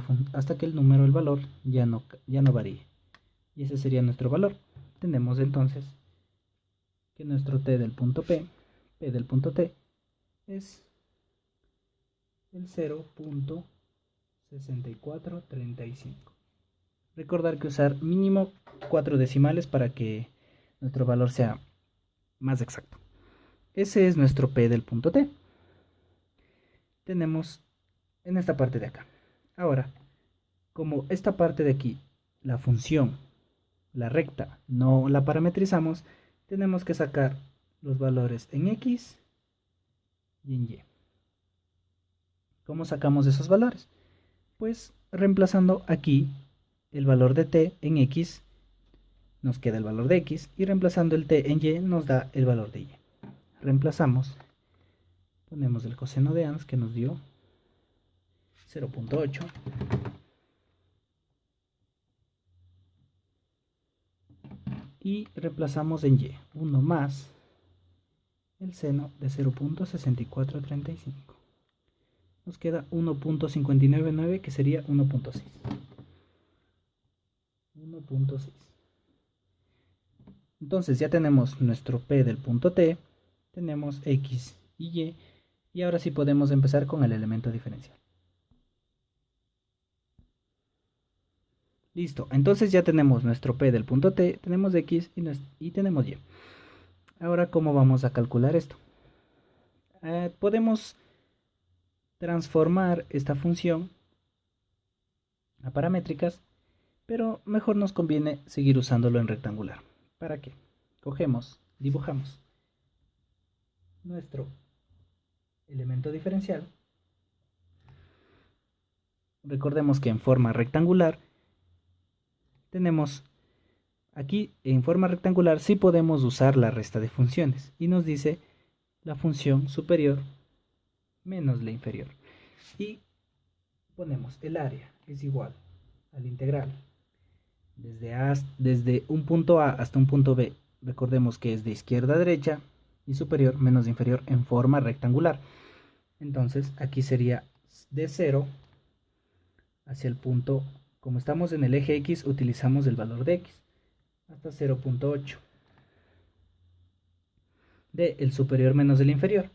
número, el valor, ya no varíe. Y ese sería nuestro valor. Tenemos entonces que nuestro t del punto P del punto T, es el 0.6435. Recordar que usar mínimo 4 decimales para que nuestro valor sea más exacto. Ese es nuestro P del punto T. Tenemos en esta parte de acá. Ahora, como esta parte de aquí, la función, la recta, no la parametrizamos, tenemos que sacar los valores en X y en Y. ¿Cómo sacamos esos valores? Pues reemplazando aquí el valor de t en X, nos queda el valor de X, y reemplazando el t en Y nos da el valor de Y. Reemplazamos, ponemos el coseno de ans que nos dio 0.8. Y reemplazamos en Y 1 más el seno de 0.6435. Nos queda 1.599, que sería 1.6. 1.6. Entonces ya tenemos nuestro P del punto T, tenemos X y Y ahora sí podemos empezar con el elemento diferencial. Listo, entonces ya tenemos nuestro P del punto T, tenemos X y tenemos Y. Ahora, ¿cómo vamos a calcular esto? Podemos transformar esta función a paramétricas, pero mejor nos conviene seguir usándolo en rectangular. ¿Para qué? Dibujamos nuestro elemento diferencial. Recordemos que en forma rectangular tenemos aquí, en forma rectangular sí podemos usar la resta de funciones y nos dice la función superior menos la inferior, y ponemos el área es igual al integral desde un punto A hasta un punto B. Recordemos que es de izquierda a derecha y superior menos inferior en forma rectangular. Entonces aquí sería de 0 hacia el punto, como estamos en el eje X, utilizamos el valor de X hasta 0.8 de el superior menos el inferior.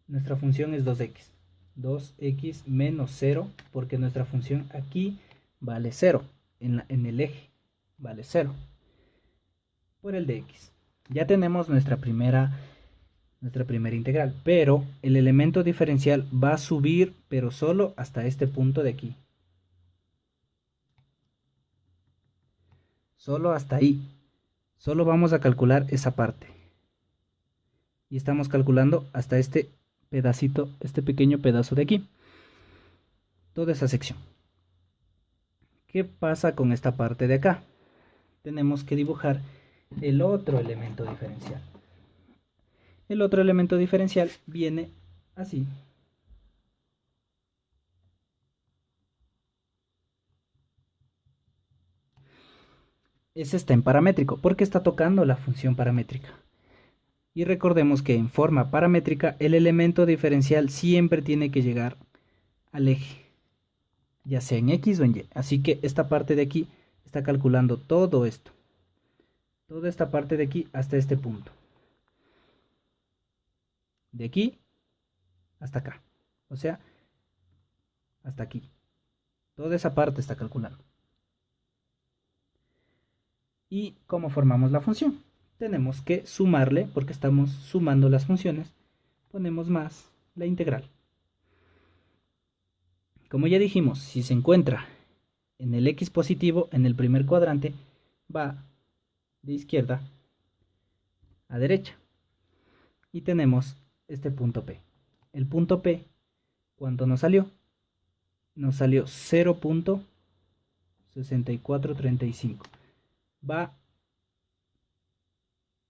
Nuestra función es 2x menos 0, porque nuestra función aquí vale 0, en el eje vale 0, por el de x. Ya tenemos nuestra primera integral, pero el elemento diferencial va a subir, pero solo hasta este punto de aquí. Solo hasta ahí. Solo vamos a calcular esa parte. Y estamos calculando hasta este pedacito, este pequeño pedazo de aquí. Toda esa sección. ¿Qué pasa con esta parte de acá? Tenemos que dibujar el otro elemento diferencial. El otro elemento diferencial viene así. Ese está en paramétrico, porque está tocando la función paramétrica. Y recordemos que en forma paramétrica el elemento diferencial siempre tiene que llegar al eje, ya sea en X o en Y. Así que esta parte de aquí está calculando todo esto. Toda esta parte de aquí hasta este punto. de aquí hasta acá. O sea, hasta aquí. Toda esa parte está calculando. ¿Y cómo formamos la función? Tenemos que sumarle, porque estamos sumando las funciones, ponemos más la integral. Como ya dijimos, si se encuentra en el x positivo, en el primer cuadrante, va de izquierda a derecha. Y tenemos este punto P. El punto P, ¿cuánto nos salió? Nos salió 0.6435. Va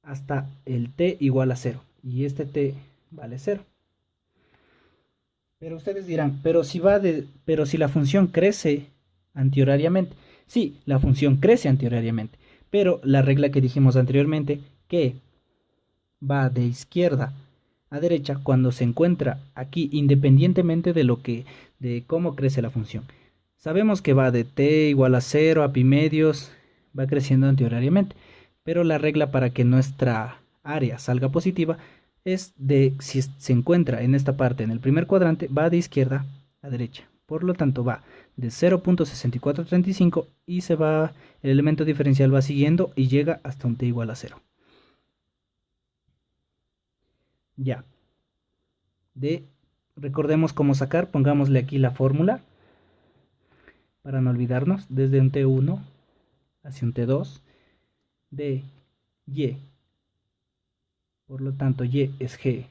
hasta el t igual a 0. Y este t vale 0. Pero ustedes dirán, pero si la función crece antihorariamente. Sí, la función crece antihorariamente. Pero la regla que dijimos anteriormente, que va de izquierda a derecha cuando se encuentra aquí, independientemente de cómo crece la función. Sabemos que va de t igual a 0 a pi medios, va creciendo antihorariamente. Pero la regla para que nuestra área salga positiva es de si se encuentra en esta parte, en el primer cuadrante, va de izquierda a derecha. Por lo tanto, va de 0.6435 y el elemento diferencial va siguiendo y llega hasta un t igual a 0. Ya. Recordemos cómo sacar, pongámosle aquí la fórmula para no olvidarnos, desde un t1 hacia un t2 de y. Por lo tanto, y es g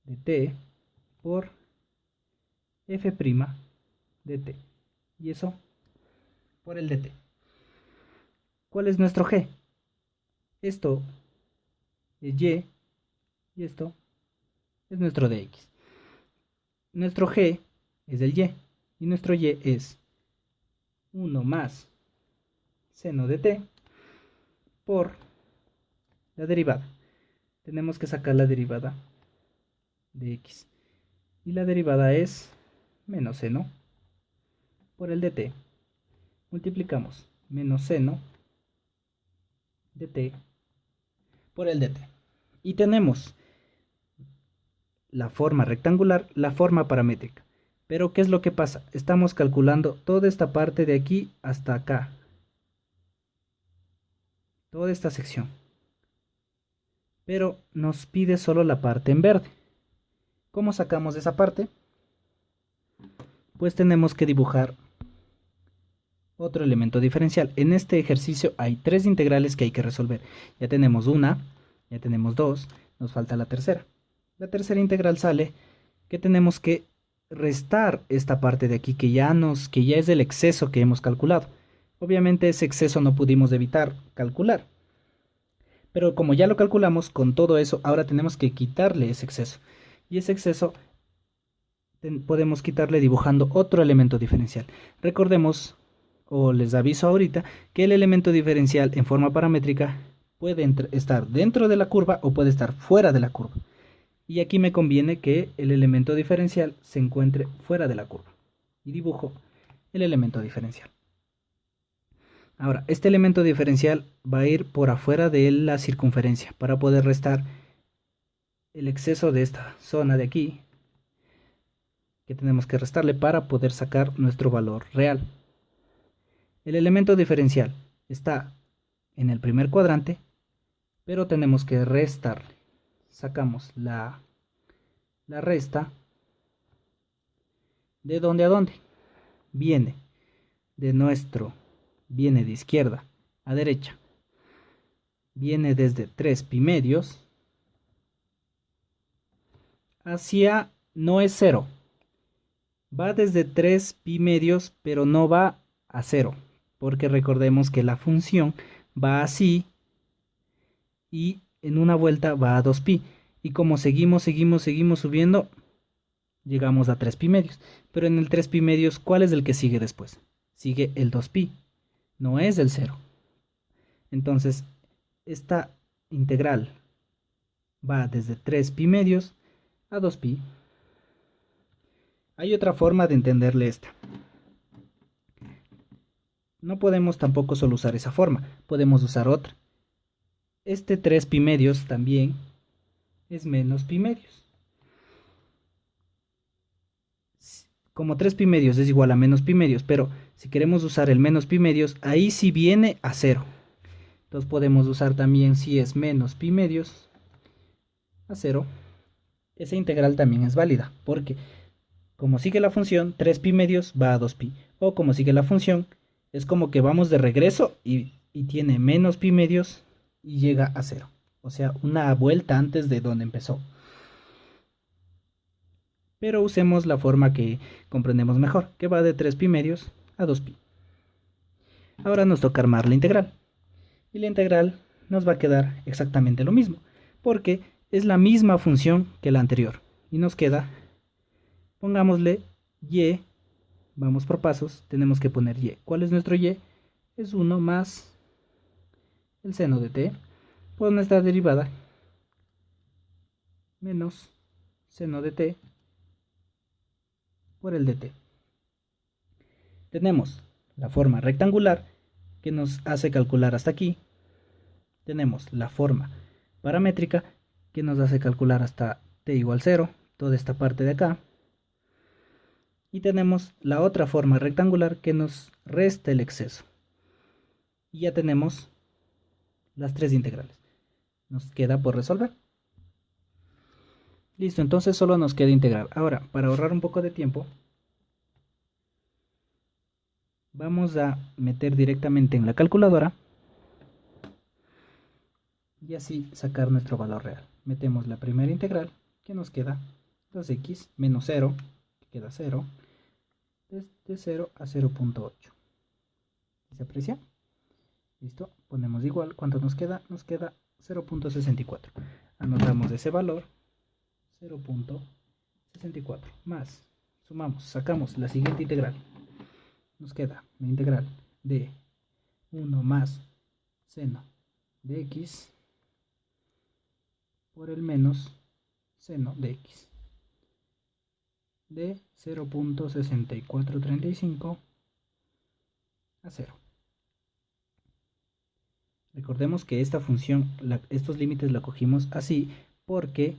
de t por f' de t. Y eso por el dt. ¿Cuál es nuestro g? Esto es y esto es nuestro dx. Nuestro g es el y nuestro y es 1 más seno de t por la derivada. Tenemos que sacar la derivada de x. Y la derivada es menos seno por el dt. Multiplicamos menos seno de t por el dt. Y tenemos la forma rectangular, la forma paramétrica. Pero ¿qué es lo que pasa? Estamos calculando toda esta parte de aquí hasta acá. Toda esta sección. Pero nos pide solo la parte en verde. ¿Cómo sacamos esa parte? Pues tenemos que dibujar otro elemento diferencial. En este ejercicio hay 3 integrales que hay que resolver. Ya tenemos una, ya tenemos 2, nos falta la tercera. La tercera integral sale que tenemos que restar esta parte de aquí que ya es el exceso que hemos calculado. Obviamente ese exceso no pudimos evitar calcular. Pero como ya lo calculamos, con todo eso, ahora tenemos que quitarle ese exceso. Y ese exceso podemos quitarle dibujando otro elemento diferencial. Recordemos, o les aviso ahorita, que el elemento diferencial en forma paramétrica puede estar dentro de la curva o puede estar fuera de la curva. Y aquí me conviene que el elemento diferencial se encuentre fuera de la curva. Y dibujo el elemento diferencial. Ahora, este elemento diferencial va a ir por afuera de la circunferencia para poder restar el exceso de esta zona de aquí que tenemos que restarle para poder sacar nuestro valor real. El elemento diferencial está en el primer cuadrante, pero tenemos que restarle. Sacamos la resta. ¿De dónde a dónde? Viene de izquierda a derecha. Viene desde 3 pi medios hacia, no es 0. Va desde 3 pi medios, pero no va a 0. Porque recordemos que la función va así y en una vuelta va a 2 pi. Y como seguimos subiendo, llegamos a 3 pi medios. Pero en el 3 pi medios, ¿cuál es el que sigue después? Sigue el 2 pi. No es el 0. Entonces, esta integral va desde 3 pi medios a 2 pi. Hay otra forma de entenderle esta. No podemos tampoco solo usar esa forma. Podemos usar otra. Este 3 pi medios también es menos pi medios. Como 3 pi medios es igual a menos pi medios, pero si queremos usar el menos pi medios, ahí sí viene a 0. Entonces podemos usar también si es menos pi medios a 0. Esa integral también es válida, porque como sigue la función, 3 pi medios va a 2 pi. O como sigue la función, es como que vamos de regreso y tiene menos pi medios y llega a 0. O sea, una vuelta antes de donde empezó. Pero usemos la forma que comprendemos mejor, que va de 3 pi medios a 2 pi. Ahora nos toca armar la integral. Y la integral nos va a quedar exactamente lo mismo, porque es la misma función que la anterior. Y nos queda, pongámosle y, vamos por pasos, tenemos que poner y. ¿Cuál es nuestro y? Es 1 más el seno de t por nuestra derivada menos seno de t por el dt. Tenemos la forma rectangular que nos hace calcular hasta aquí. Tenemos la forma paramétrica que nos hace calcular hasta t igual 0, toda esta parte de acá. Y tenemos la otra forma rectangular que nos resta el exceso. Y ya tenemos las tres integrales. Nos queda por resolver. Listo, entonces solo nos queda integrar. Ahora, para ahorrar un poco de tiempo, vamos a meter directamente en la calculadora y así sacar nuestro valor real. Metemos la primera integral, que nos queda 2x menos 0, que queda 0, desde 0 a 0.8. ¿Se aprecia? Listo, ponemos igual. ¿Cuánto nos queda? Nos queda 0.64. Anotamos ese valor, 0.64, más, sumamos, sacamos la siguiente integral. Nos queda la integral de 1 más seno de x por el menos seno de x de 0.6435 a 0. Recordemos que esta función, estos límites la cogimos así porque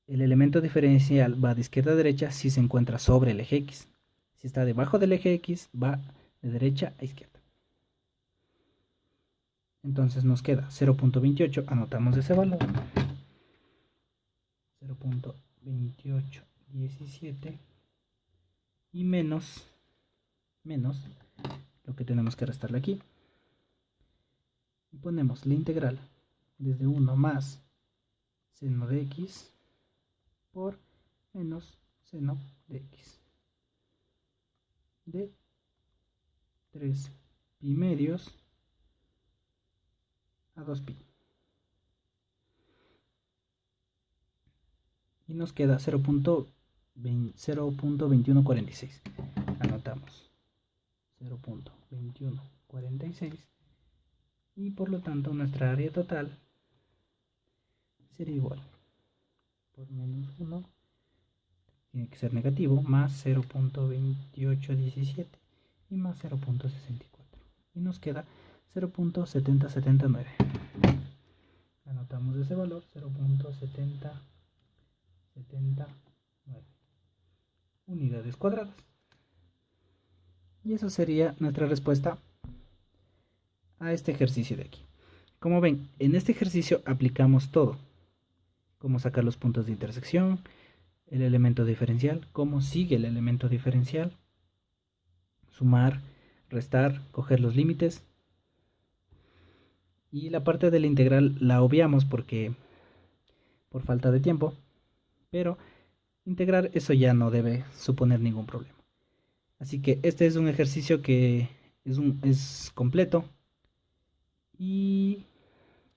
el elemento diferencial va de izquierda a derecha si se encuentra sobre el eje x. Si está debajo del eje x, va de derecha a izquierda. Entonces nos queda 0.28, anotamos ese valor. 0.2817 y menos lo que tenemos que restarle aquí. Y ponemos la integral desde 1 más seno de x por menos seno de x de 3 pi medios a 2 pi. Y nos queda 0.2146. Anotamos 0.2146 y por lo tanto nuestra área total sería igual por menos 1, tiene que ser negativo, más 0.2817 y más 0.64 y nos queda 0.7079. Anotamos ese valor, 0.7079 unidades cuadradas. Y eso sería nuestra respuesta a este ejercicio de aquí. Como ven, en este ejercicio aplicamos todo. Cómo sacar los puntos de intersección, el elemento diferencial, cómo sigue el elemento diferencial, sumar, restar, coger los límites. Y la parte de la integral la obviamos porque por falta de tiempo, pero integrar eso ya no debe suponer ningún problema. Así que este es un ejercicio que es completo y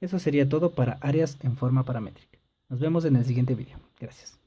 eso sería todo para áreas en forma paramétrica. Nos vemos en el siguiente video. Gracias.